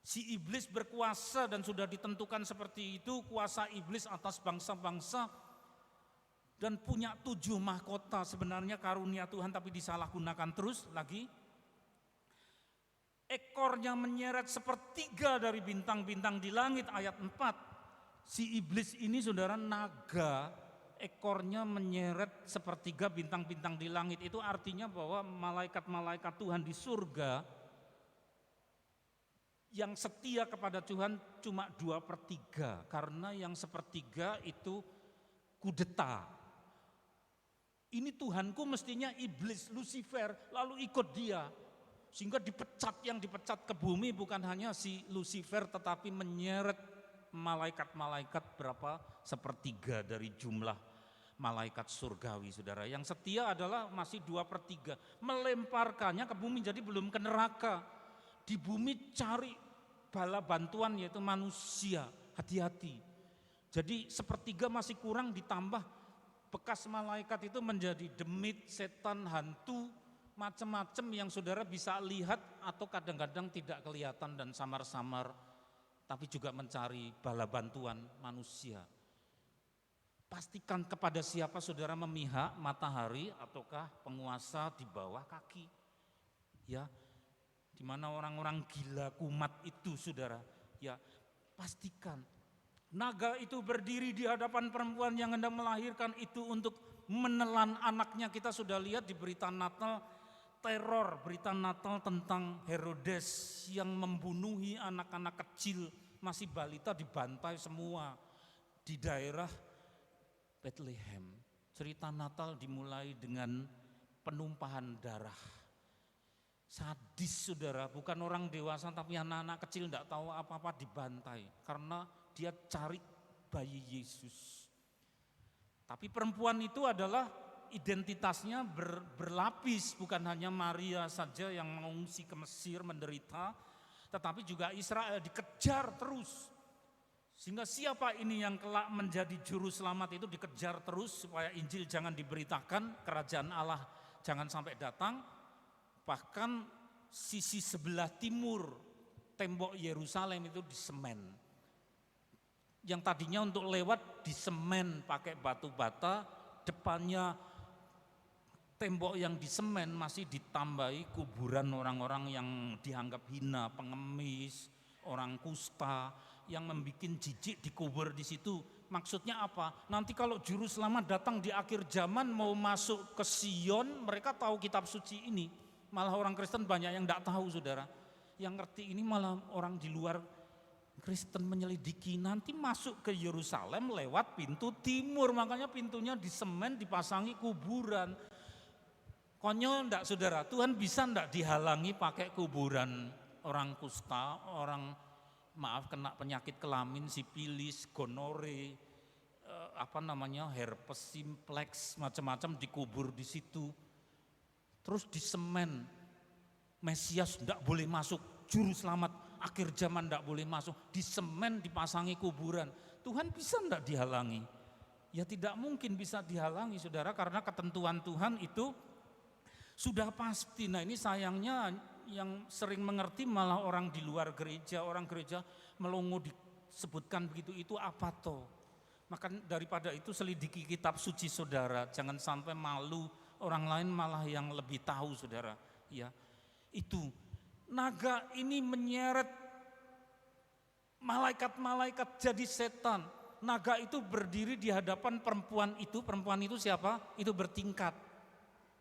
Si iblis berkuasa dan sudah ditentukan seperti itu, kuasa iblis atas bangsa-bangsa, dan punya 7 mahkota. Sebenarnya karunia Tuhan tapi disalahgunakan terus lagi. Ekornya menyeret sepertiga dari bintang-bintang di langit, ayat 4. Si iblis ini, saudara, naga, ekornya menyeret sepertiga bintang-bintang di langit. Itu artinya bahwa malaikat-malaikat Tuhan di surga yang setia kepada Tuhan cuma 2/3, karena yang sepertiga itu kudeta. Ini Tuhanku mestinya iblis, Lucifer, lalu ikut dia. Sehingga dipecat, yang dipecat ke bumi bukan hanya si Lucifer, tetapi menyeret malaikat-malaikat berapa? Sepertiga dari jumlah malaikat surgawi, saudara. Yang setia adalah masih 2/3. Melemparkannya ke bumi, jadi belum ke neraka. Di bumi cari bala bantuan, yaitu manusia. Hati-hati. Jadi sepertiga masih kurang, ditambah bekas malaikat itu menjadi demit, setan, hantu, macam-macam yang saudara bisa lihat atau kadang-kadang tidak kelihatan dan samar-samar, tapi juga mencari bala bantuan manusia. Pastikan kepada siapa saudara memihak, matahari ataukah penguasa di bawah kaki. Ya, di mana orang-orang gila kumat itu, saudara. Ya, pastikan. Naga itu berdiri di hadapan perempuan yang hendak melahirkan itu untuk menelan anaknya. Kita sudah lihat di berita Natal, teror berita Natal tentang Herodes yang membunuhi anak-anak kecil, masih balita, dibantai semua di daerah Bethlehem. Cerita Natal dimulai dengan penumpahan darah. Sadis, saudara, bukan orang dewasa tapi anak-anak kecil tidak tahu apa-apa dibantai karena dia cari bayi Yesus. Tapi perempuan itu adalah identitasnya berlapis, bukan hanya Maria saja yang mengungsi ke Mesir menderita, tetapi juga Israel dikejar terus. Sehingga siapa ini yang kelak menjadi juru selamat itu dikejar terus supaya Injil jangan diberitakan, kerajaan Allah jangan sampai datang. Bahkan sisi sebelah timur tembok Yerusalem itu disemen. Yang tadinya untuk lewat disemen pakai batu bata, depannya tembok yang disemen masih ditambahi kuburan orang-orang yang dianggap hina, pengemis, orang kusta, yang membuat jijik dikubur di situ. Maksudnya apa? Nanti kalau juru selamat datang di akhir zaman mau masuk ke Sion, mereka tahu kitab suci ini. Malah orang Kristen banyak yang tidak tahu, saudara. Yang ngerti ini malah orang di luar Kristen menyelidiki. Nanti masuk ke Yerusalem lewat pintu timur, makanya pintunya disemen, dipasangi kuburan. Konyol enggak, saudara? Tuhan bisa enggak dihalangi pakai kuburan orang kusta, orang kena penyakit kelamin, sipilis, gonore, herpes simplex, macam-macam dikubur di situ. Terus disemen, Mesias tidak boleh masuk, juru selamat akhir zaman tidak boleh masuk, disemen, dipasangi kuburan. Tuhan bisa tidak dihalangi? Ya tidak mungkin bisa dihalangi, saudara, karena ketentuan Tuhan itu sudah pasti. Nah ini sayangnya yang sering mengerti malah orang di luar gereja, orang gereja melongo disebutkan begitu, itu apa toh? Maka daripada itu selidiki kitab suci, saudara, jangan sampai malu orang lain malah yang lebih tahu, saudara. Ya, itu naga ini menyeret malaikat-malaikat jadi setan. Naga itu berdiri di hadapan perempuan itu siapa? Itu bertingkat.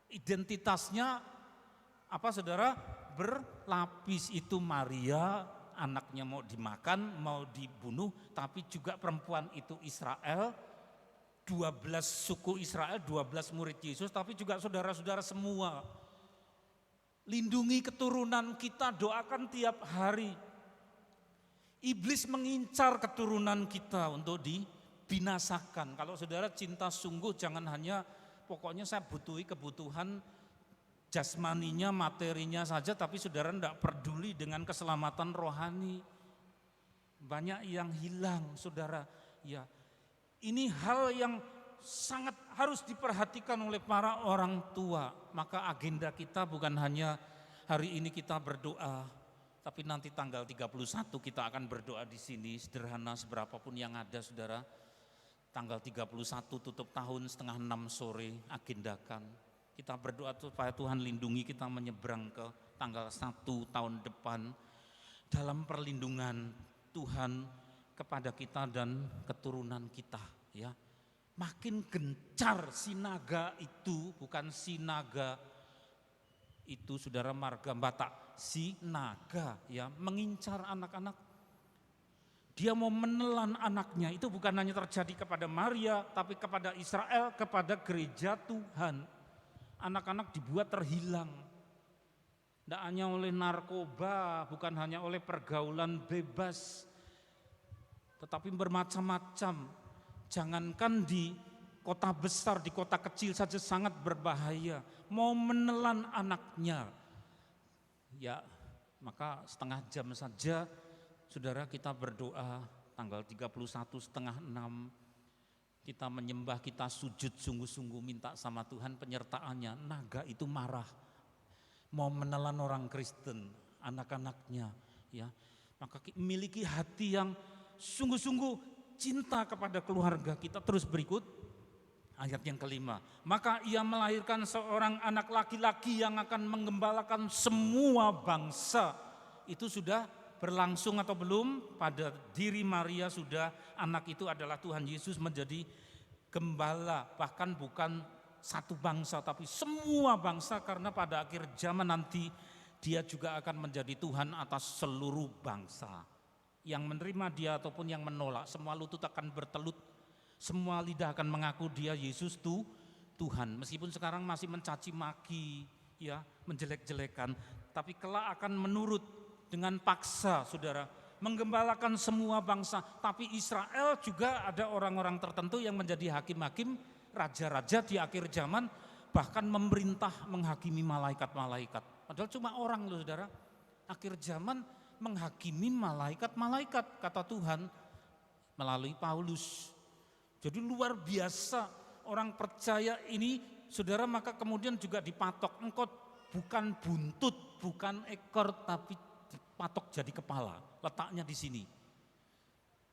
Identitasnya apa, saudara? Berlapis. Itu Maria, anaknya mau dimakan, mau dibunuh, tapi juga perempuan itu Israel, 12 suku Israel, 12 murid Yesus, tapi juga saudara-saudara semua. Lindungi keturunan kita, doakan tiap hari. Iblis mengincar keturunan kita untuk dibinasakan. Kalau saudara cinta sungguh, jangan hanya pokoknya saya butuhi kebutuhan jasmaninya, materinya saja, tapi saudara tidak peduli dengan keselamatan rohani. Banyak yang hilang, saudara. Ya, ini hal yang sangat harus diperhatikan oleh para orang tua. Maka agenda kita bukan hanya hari ini kita berdoa, tapi nanti tanggal 31 kita akan berdoa di sini, sederhana seberapapun yang ada, saudara. Tanggal 31 tutup tahun 5:30 sore, agendakan. Kita berdoa supaya Tuhan lindungi kita menyeberang ke tanggal 1 tahun depan dalam perlindungan Tuhan kepada kita dan keturunan kita, ya. Makin gencar si naga itu, bukan si naga itu, saudara, marga Batak, si naga, ya, mengincar anak-anak. Dia mau menelan anaknya. Itu bukan hanya terjadi kepada Maria, tapi kepada Israel, kepada gereja Tuhan. Anak-anak dibuat terhilang. Tidak hanya oleh narkoba, bukan hanya oleh pergaulan bebas, tetapi bermacam-macam. Jangankan di kota besar, di kota kecil saja sangat berbahaya. Mau menelan anaknya. Ya, maka setengah jam saja, saudara, kita berdoa tanggal 31 5:30. Kita menyembah, kita sujud sungguh-sungguh minta sama Tuhan penyertaannya. Naga itu marah, mau menelan orang Kristen, anak-anaknya, ya. Maka miliki hati yang sungguh-sungguh cinta kepada keluarga kita. Terus berikut ayat yang kelima. Maka ia melahirkan seorang anak laki-laki yang akan menggembalakan semua bangsa. Itu sudah berlangsung atau belum? Pada diri Maria sudah, anak itu adalah Tuhan Yesus menjadi gembala, bahkan bukan satu bangsa tapi semua bangsa, karena pada akhir zaman nanti dia juga akan menjadi Tuhan atas seluruh bangsa. Yang menerima dia ataupun yang menolak, semua lutut akan bertelut, semua lidah akan mengaku dia Yesus Tuhan. Meskipun sekarang masih mencaci maki, ya, menjelek-jelekan, tapi kelak akan menurut dengan paksa, saudara. menggembalakan semua bangsa. Tapi Israel juga ada orang-orang tertentu yang menjadi hakim-hakim, raja-raja di akhir zaman, bahkan memerintah menghakimi malaikat-malaikat. Padahal cuma orang loh saudara. Akhir zaman menghakimi malaikat-malaikat, kata Tuhan melalui Paulus. Jadi luar biasa orang percaya ini saudara, maka kemudian juga dipatok. Engkau bukan buntut, bukan ekor, tapi dipatok jadi kepala. Letaknya di sini.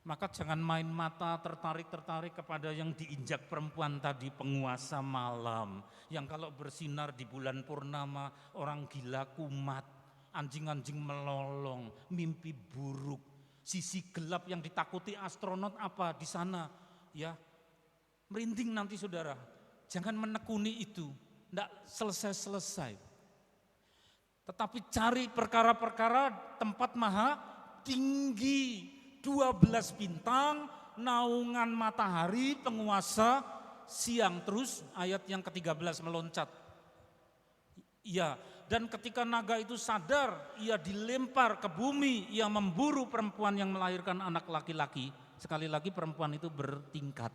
Maka jangan main mata tertarik kepada yang diinjak perempuan tadi, penguasa malam. Yang kalau bersinar di bulan purnama, orang gila kumat, anjing-anjing melolong, mimpi buruk. Sisi gelap yang ditakuti astronot apa di sana? Ya, merinding nanti saudara. Jangan menekuni itu, tidak selesai-selesai. Tetapi cari perkara-perkara tempat maha tinggi, 12 bintang, naungan matahari, penguasa siang. Terus ayat yang ke-13 meloncat. Ya, dan ketika naga itu sadar, ia dilempar ke bumi, ia memburu perempuan yang melahirkan anak laki-laki. Sekali lagi perempuan itu bertingkat.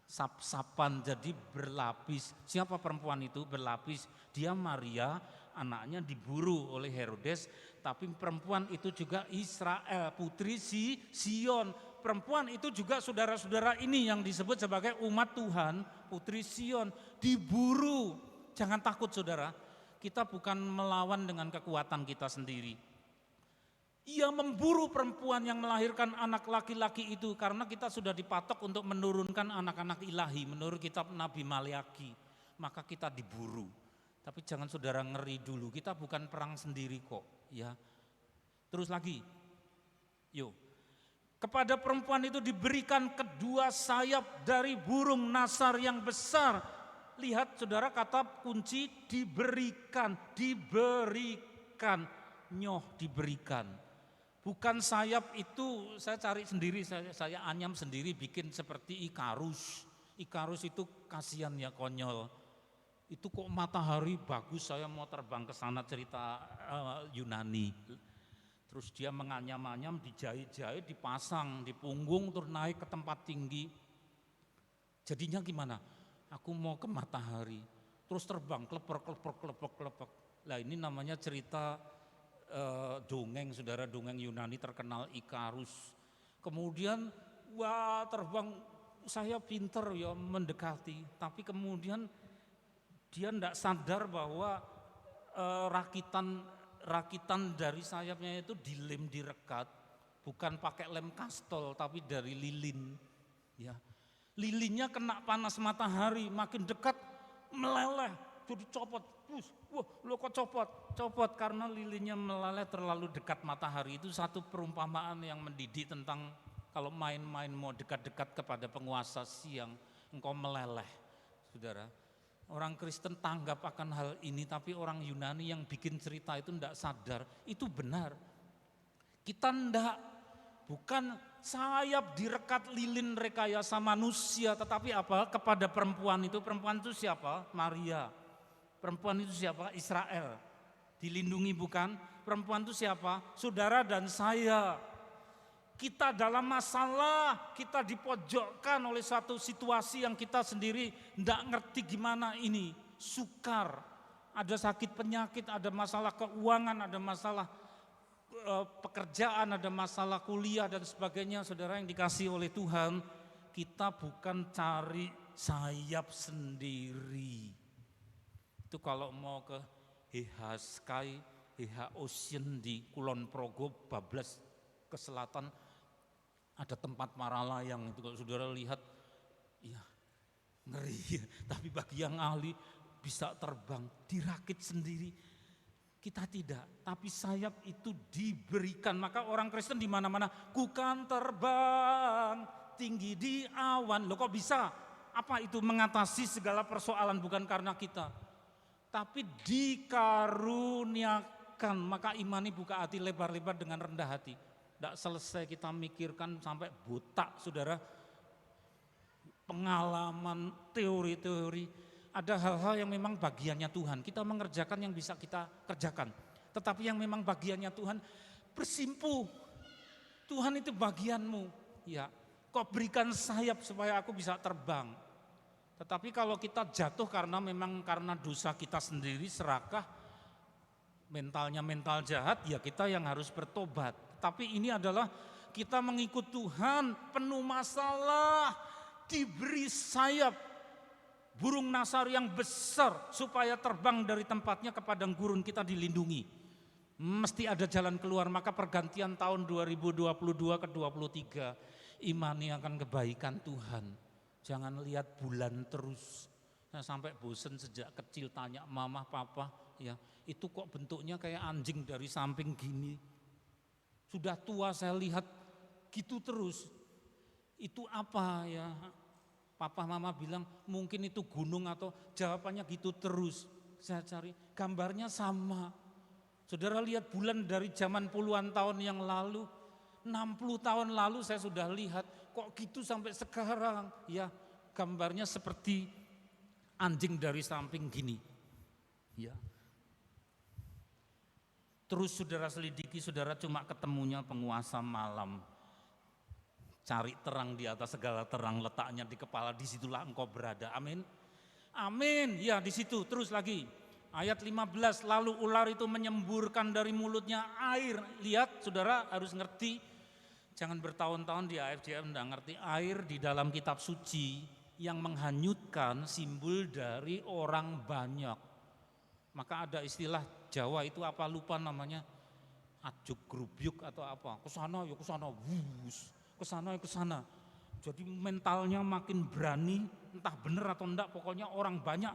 Sap-sapan jadi berlapis. Siapa perempuan itu berlapis? Dia Maria, anaknya diburu oleh Herodes, tapi perempuan itu juga Israel, putri Sion. Perempuan itu juga saudara-saudara ini yang disebut sebagai umat Tuhan, putri Sion, diburu. Jangan takut saudara, kita bukan melawan dengan kekuatan kita sendiri. Ia memburu perempuan yang melahirkan anak laki-laki itu karena kita sudah dipatok untuk menurunkan anak-anak ilahi menurut kitab Nabi Maliaki. Maka kita diburu. Tapi jangan saudara ngeri dulu, kita bukan perang sendiri kok. Ya. Terus lagi, yuk. Kepada perempuan itu diberikan kedua sayap dari burung nasar yang besar. Lihat saudara, kata kunci diberikan, diberikan. Bukan sayap itu saya cari sendiri, saya anyam sendiri bikin seperti Ikarus. Ikarus itu kasihan ya, konyol. Itu kok matahari bagus, saya mau terbang ke sana, cerita Yunani. Terus dia menganyam-anyam, dijahit-jahit, dipasang di punggung, terus naik ke tempat tinggi. Jadinya gimana? Aku mau ke matahari, terus terbang, klepek. Lah ini namanya cerita dongeng, saudara, dongeng Yunani terkenal Ikarus. Kemudian, wah terbang, saya pinter ya mendekati, tapi kemudian dia tidak sadar bahwa rakitan dari sayapnya itu dilem, direkat, bukan pakai lem kastol tapi dari lilin. Ya, lilinnya kena panas matahari, makin dekat meleleh, jadi copot. Wah, lo kok copot karena lilinnya meleleh terlalu dekat matahari. Itu satu perumpamaan yang mendidik tentang kalau main-main mau dekat-dekat kepada penguasa siang, engkau meleleh, saudara. Orang Kristen tanggap akan hal ini, tapi orang Yunani yang bikin cerita itu tidak sadar, itu benar. Kita tidak, bukan sayap direkat lilin rekayasa manusia, tetapi apa? Kepada perempuan itu siapa? Maria. Perempuan itu siapa? Israel. Dilindungi bukan? Perempuan itu siapa? Saudara dan saya. Kita dalam masalah, kita dipojokkan oleh satu situasi yang kita sendiri tidak ngerti gimana ini. Sukar, ada sakit penyakit, ada masalah keuangan, ada masalah pekerjaan, ada masalah kuliah dan sebagainya. Saudara yang dikasihi oleh Tuhan, kita bukan cari sayap sendiri. Itu kalau mau ke HH Sky, HH Ocean di Kulon Progo, bablas ke selatan, ada tempat para layang itu. Kalau saudara lihat, ya ngeri ya. Tapi bagi yang ahli bisa terbang, dirakit sendiri. Kita tidak, tapi sayap itu diberikan. Maka orang Kristen di mana-mana, ku kan terbang tinggi di awan. Loh kok bisa? Apa itu mengatasi segala persoalan? Bukan karena kita, tapi dikaruniakan. Maka imani buka hati lebar-lebar dengan rendah hati. Tidak selesai kita mikirkan sampai buta, saudara. Pengalaman, teori-teori. Ada hal-hal yang memang bagiannya Tuhan. Kita mengerjakan yang bisa kita kerjakan. Tetapi yang memang bagiannya Tuhan, bersimpuh. Tuhan itu bagianmu, ya. Kau berikan sayap supaya aku bisa terbang. Tetapi kalau kita jatuh karena dosa kita sendiri, serakah, mentalnya mental jahat, ya kita yang harus bertobat. Tapi ini adalah kita mengikut Tuhan, penuh masalah, diberi sayap burung nasar yang besar supaya terbang dari tempatnya ke padang gurun, kita dilindungi. Mesti ada jalan keluar, maka pergantian tahun 2022 ke 23 imani akan kebaikan Tuhan. Jangan lihat bulan terus. Saya sampai bosen sejak kecil tanya mama papa, ya itu kok bentuknya kayak anjing dari samping gini. Sudah tua saya lihat gitu terus. Itu apa ya? Papa mama bilang mungkin itu gunung atau jawabannya gitu terus. Saya cari gambarnya sama. Saudara lihat bulan dari zaman puluhan tahun yang lalu, 60 tahun lalu saya sudah lihat, kok gitu sampai sekarang. Ya gambarnya seperti anjing dari samping gini. Ya. Terus saudara selidiki, saudara cuma ketemunya penguasa malam. Cari terang di atas segala terang, letaknya di kepala, disitulah engkau berada. Amin. Amin. Ya di situ. Terus lagi. Ayat 15, lalu ular itu menyemburkan dari mulutnya air. Lihat saudara harus ngerti. Jangan bertahun-tahun di AFJM enggak ngerti air di dalam kitab suci yang menghanyutkan simbol dari orang banyak. Maka ada istilah Jawa itu apa lupa namanya. Ajuk grubyuk atau apa. Kesana ya kesana. Wus. Kesana ya kesana. Jadi mentalnya makin berani, entah benar atau enggak, pokoknya orang banyak,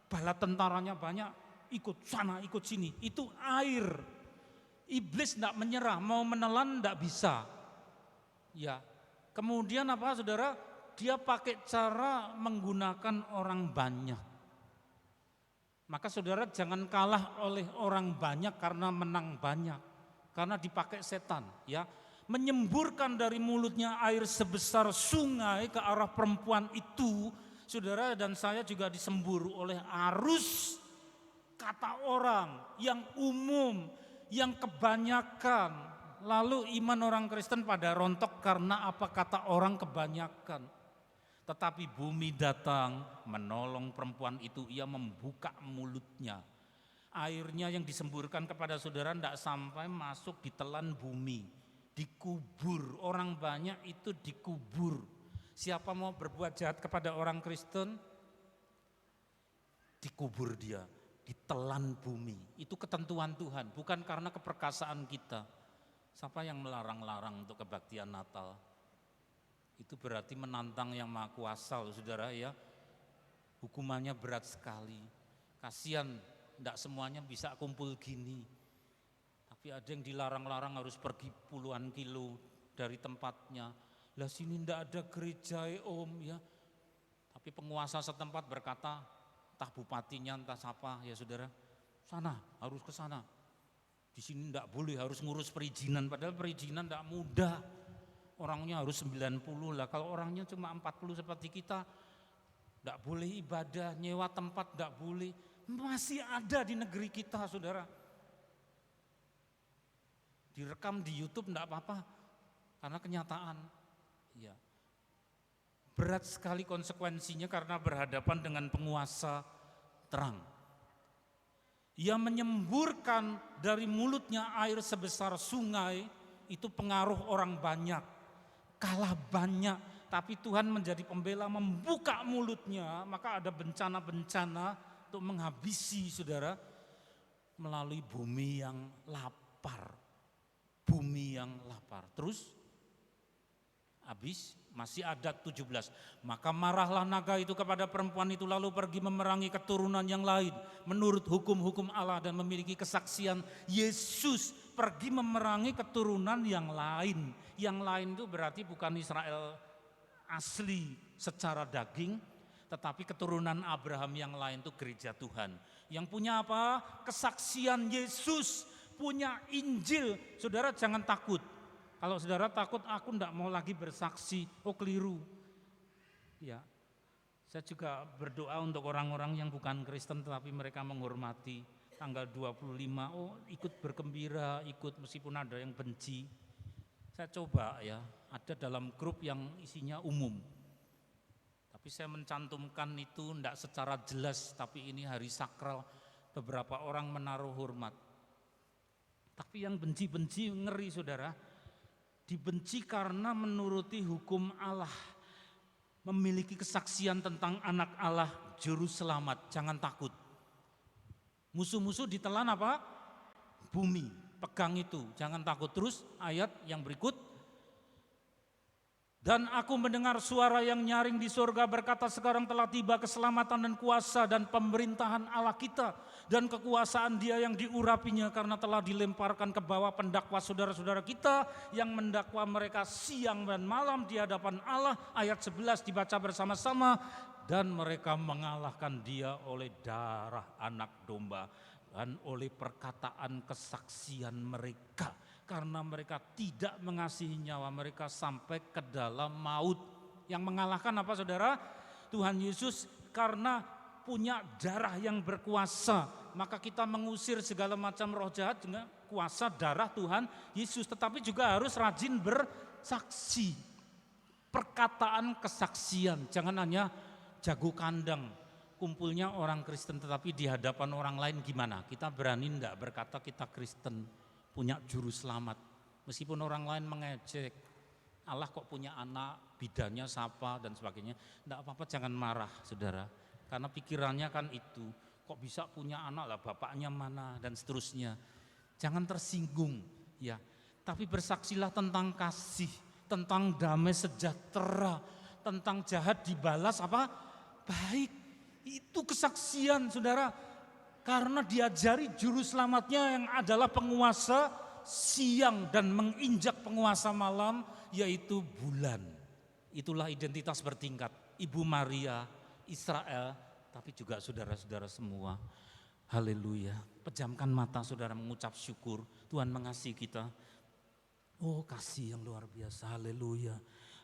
bala tentaranya banyak, ikut sana, ikut sini. Itu air. Iblis enggak menyerah, mau menelan enggak bisa. Ya. Kemudian apa saudara? Dia pakai cara menggunakan orang banyak. Maka saudara jangan kalah oleh orang banyak karena menang banyak. Karena dipakai setan, ya. Menyemburkan dari mulutnya air sebesar sungai ke arah perempuan itu, saudara dan saya juga disembur oleh arus kata orang yang umum, yang kebanyakan. Lalu iman orang Kristen pada rontok karena apa kata orang kebanyakan. Tetapi bumi datang menolong perempuan itu, ia membuka mulutnya. Airnya yang disemburkan kepada saudara tidak sampai masuk di telan bumi. Dikubur, orang banyak itu dikubur. Siapa mau berbuat jahat kepada orang Kristen, dikubur dia, ditelan bumi. Itu ketentuan Tuhan, bukan karena keperkasaan kita. Siapa yang melarang-larang untuk kebaktian Natal? Itu berarti menantang yang Maha Kuasa, saudara ya. Hukumannya berat sekali. Kasihan, tidak semuanya bisa kumpul gini. Tapi ada yang dilarang-larang harus pergi puluhan kilo dari tempatnya. Lah sini ndak ada gereja om ya. Tapi penguasa setempat berkata, entah bupatinya entah siapa ya saudara, sana harus ke sana. Di sini ndak boleh, harus ngurus perizinan. Padahal perizinan ndak mudah. Orangnya harus 90 lah. Kalau orangnya cuma 40 seperti kita, ndak boleh ibadah, nyewa tempat ndak boleh. Masih ada di negeri kita saudara. Direkam di YouTube enggak apa-apa, karena kenyataan. Ya. Berat sekali konsekuensinya karena berhadapan dengan penguasa terang. Ia menyemburkan dari mulutnya air sebesar sungai, itu pengaruh orang banyak, kalah banyak. Tapi Tuhan menjadi pembela, membuka mulutnya, maka ada bencana-bencana untuk menghabisi saudara melalui bumi yang lapar. Bumi yang lapar. Terus habis masih ada 17. Maka marahlah naga itu kepada perempuan itu lalu pergi memerangi keturunan yang lain menurut hukum-hukum Allah dan memiliki kesaksian Yesus. Pergi memerangi keturunan yang lain. Yang lain itu berarti bukan Israel asli secara daging, tetapi keturunan Abraham yang lain itu gereja Tuhan. Yang punya apa? Kesaksian Yesus. Punya Injil. Saudara jangan takut. Kalau saudara takut aku enggak mau lagi bersaksi, oh keliru. Ya. Saya juga berdoa untuk orang-orang yang bukan Kristen tetapi mereka menghormati tanggal 25, oh ikut bergembira, ikut meskipun ada yang benci. Saya coba ya, ada dalam grup yang isinya umum. Tapi saya mencantumkan itu tidak secara jelas, tapi ini hari sakral, beberapa orang menaruh hormat. Tapi yang benci-benci ngeri saudara, dibenci karena menuruti hukum Allah, memiliki kesaksian tentang anak Allah, juru selamat, jangan takut. Musuh-musuh ditelan apa? Bumi, pegang itu, jangan takut. Terus ayat yang berikut, dan aku mendengar suara yang nyaring di surga berkata, sekarang telah tiba keselamatan dan kuasa dan pemerintahan Allah kita dan kekuasaan Dia yang diurapinya, karena telah dilemparkan ke bawah pendakwa saudara-saudara kita yang mendakwa mereka siang dan malam di hadapan Allah. Ayat 11 dibaca bersama-sama, dan mereka mengalahkan Dia oleh darah anak domba dan oleh perkataan kesaksian mereka. Karena mereka tidak mengasihi nyawa mereka sampai ke dalam maut. Yang mengalahkan apa saudara? Tuhan Yesus, karena punya darah yang berkuasa. Maka kita mengusir segala macam roh jahat dengan kuasa darah Tuhan Yesus. Tetapi juga harus rajin bersaksi. Perkataan kesaksian, jangan hanya jago kandang. Kumpulnya orang Kristen tetapi di hadapan orang lain gimana? Kita berani enggak berkata kita Kristen? Punya juru selamat, meskipun orang lain mengejek, Allah kok punya anak, bidannya siapa dan sebagainya. Enggak apa-apa, jangan marah saudara, karena pikirannya kan itu, kok bisa punya anak lah, bapaknya mana dan seterusnya. Jangan tersinggung ya, tapi bersaksilah tentang kasih, tentang damai sejahtera, tentang jahat dibalas apa? Baik. Itu kesaksian saudara. Karena diajari juru selamatnya yang adalah penguasa siang dan menginjak penguasa malam, yaitu bulan. Itulah identitas bertingkat. Ibu Maria, Israel, tapi juga saudara-saudara semua. Haleluya. Pejamkan mata saudara, mengucap syukur. Tuhan mengasihi kita. Oh, kasih yang luar biasa. Haleluya.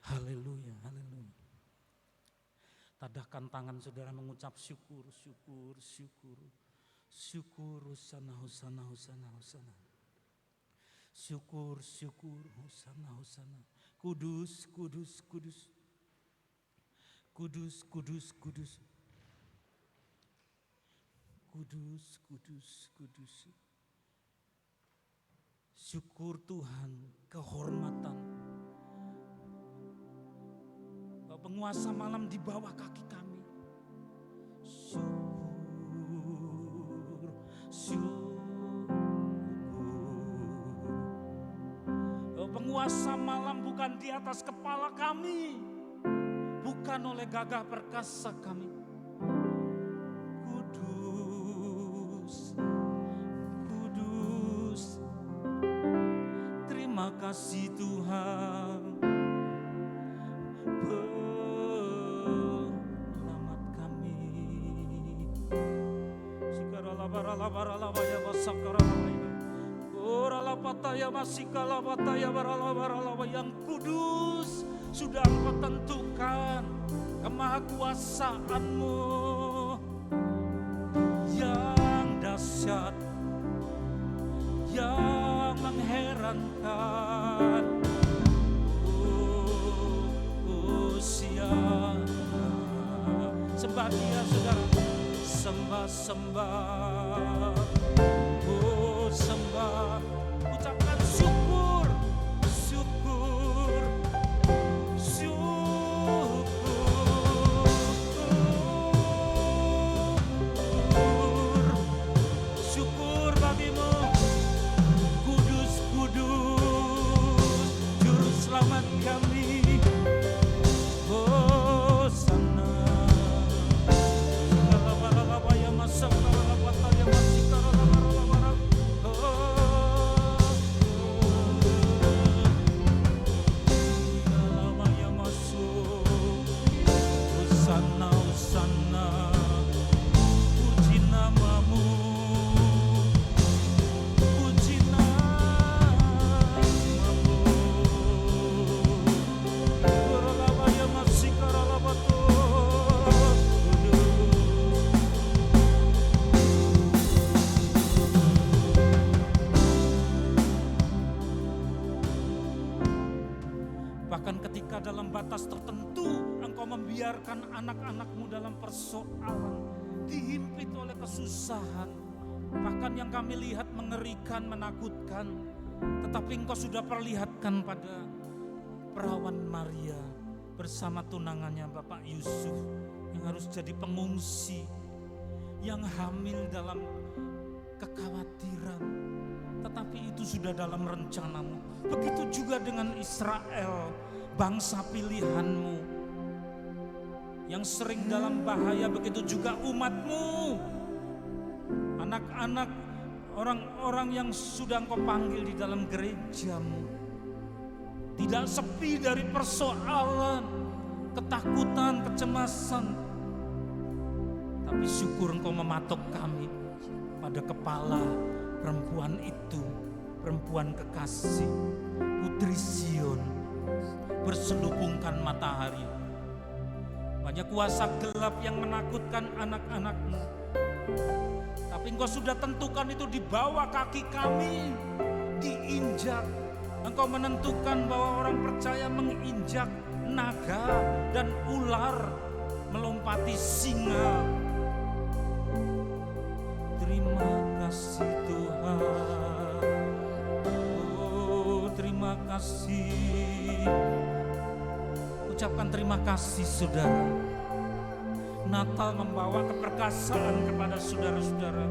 Haleluya. Haleluya. Tadahkan tangan saudara, mengucap syukur, syukur, syukur. Syukur, hosana, hosana, hosana, hosana. Syukur, syukur, hosana, hosana. Kudus, kudus, kudus. Kudus, kudus, kudus. Kudus, kudus, kudus. Syukur Tuhan, kehormatan. Penguasa malam di bawah kaki kami. Penguasa malam bukan di atas kepala kami, bukan oleh gagah perkasa kami. Kudus, kudus, terima kasih Tuhan, penyelamat kami. Yang kudus sudah Engkau tentukan kemahakuasaan-Mu yang dahsyat, yang mengherankan. Sembah Dia saudara, sembah, oh sembah, ucapkan syukur, syukur, syukur, syukur bagimu, kudus, kudus, juru selamat kami. membiarkan anak-anak-Mu dalam persoalan, dihimpit oleh kesusahan, bahkan yang kami lihat mengerikan, menakutkan, tetapi Engkau sudah perlihatkan pada perawan Maria bersama tunangannya Bapak Yusuf yang harus jadi pengungsi, yang hamil dalam kekhawatiran, tetapi itu sudah dalam rencana-Mu. Begitu juga dengan Israel, bangsa pilihan-Mu yang sering dalam bahaya, begitu juga umat-Mu, anak-anak, orang-orang yang sudah Engkau panggil di dalam gereja-Mu. Tidak sepi dari persoalan, ketakutan, kecemasan. Tapi syukur Engkau mematok kami pada kepala perempuan itu, perempuan kekasih, Putri Sion, berselubungkan matahari. Banyak kuasa gelap yang menakutkan anak-anak-Mu, tapi Engkau sudah tentukan itu di bawah kaki kami, diinjak. Engkau menentukan bahwa orang percaya menginjak naga dan ular, melompati singa. Terima kasih Tuhan, oh terima kasih. Ucapkan terima kasih saudara. Natal membawa keperkasaan kepada saudara-saudara.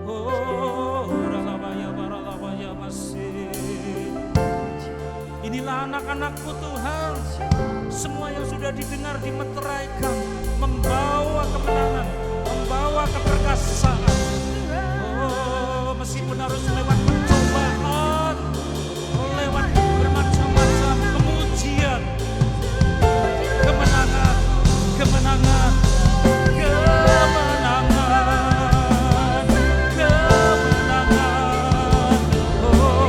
Oh ralabaya masih. Inilah anak-anak-Mu Tuhan, semua yang sudah didengar dimeteraikan, membawa kemenangan, membawa keperkasaan. Oh, meskipun harus lewat pencobaan, lewat bermacam-macam kemujian, kemenangan, kemenangan, kemenangan, kemenangan. Oh,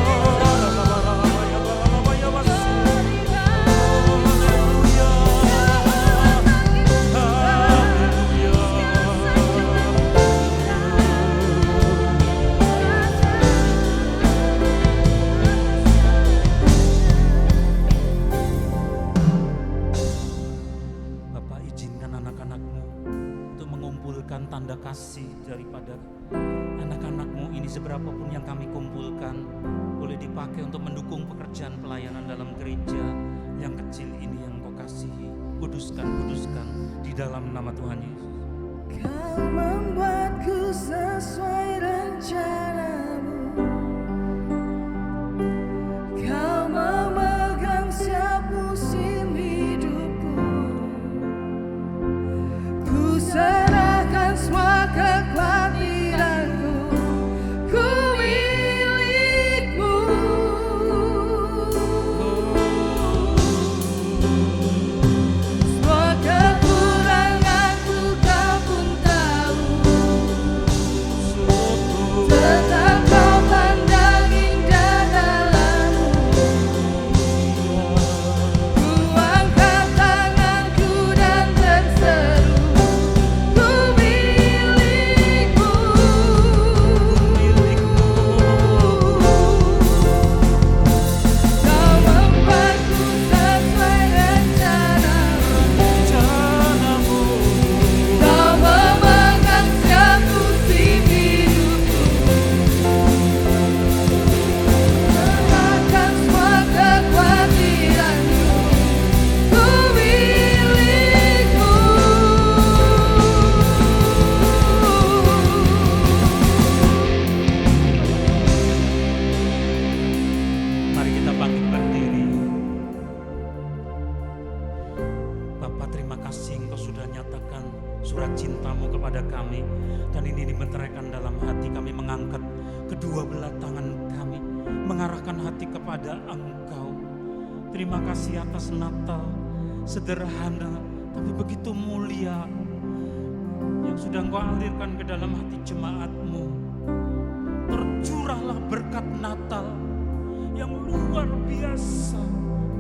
tanda kasih daripada anak-anak-Mu ini, seberapapun yang kami kumpulkan boleh dipakai untuk mendukung pekerjaan pelayanan dalam gereja yang kecil ini yang Kau kasihi. Kuduskan di dalam nama Tuhan Yesus. Kau membuatku sesuai rencana-Mu, Kau memegang setiap musim hidupku. Ku serahkan semua kekhawatiranku, ku milik-Mu. Semua kekuranganku Kau pun tahu, tetap Kau pandang indah dalam-Mu. Ku angkat tanganku dan berseru, ku milik-Mu. Kau membuatku sesuai rencana-Mu, Kau memegang setiap musim hidupku. Serahkan semua kekhawatiranku, ku milik-Mu. Mari kita bangkit berdiri. Bapa, terima kasih Engkau sudah nyatakan surat cinta-Mu kepada kami, dan ini dimeteraikan dalam hati kami, mengangkat kedua belah tangan kami, mengarahkan hati kepada Engkau. Terima kasih atas Natal sederhana tapi begitu mulia yang sudah Engkau alirkan ke dalam hati jemaat-Mu. Tercurahlah berkat Natal yang luar biasa,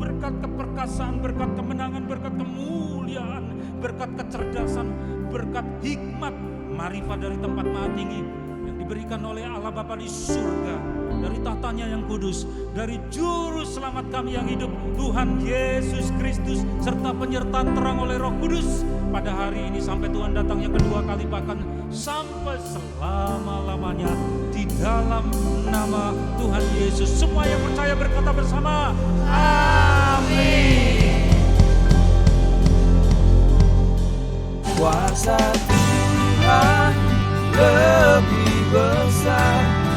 berkat keperkasaan, berkat kemenangan, berkat kemuliaan, berkat kecerdasan, berkat hikmat, marifat dari tempat maha tinggi yang diberikan oleh Allah Bapa di surga. dari tahtanya yang kudus, dari juru selamat kami yang hidup, Tuhan Yesus Kristus, serta penyertaan terang oleh Roh Kudus pada hari ini sampai Tuhan datang yang kedua kali, bahkan sampai selama-lamanya, di dalam nama Tuhan Yesus. Semua yang percaya berkata bersama, amin. Kuasa Tuhan lebih besar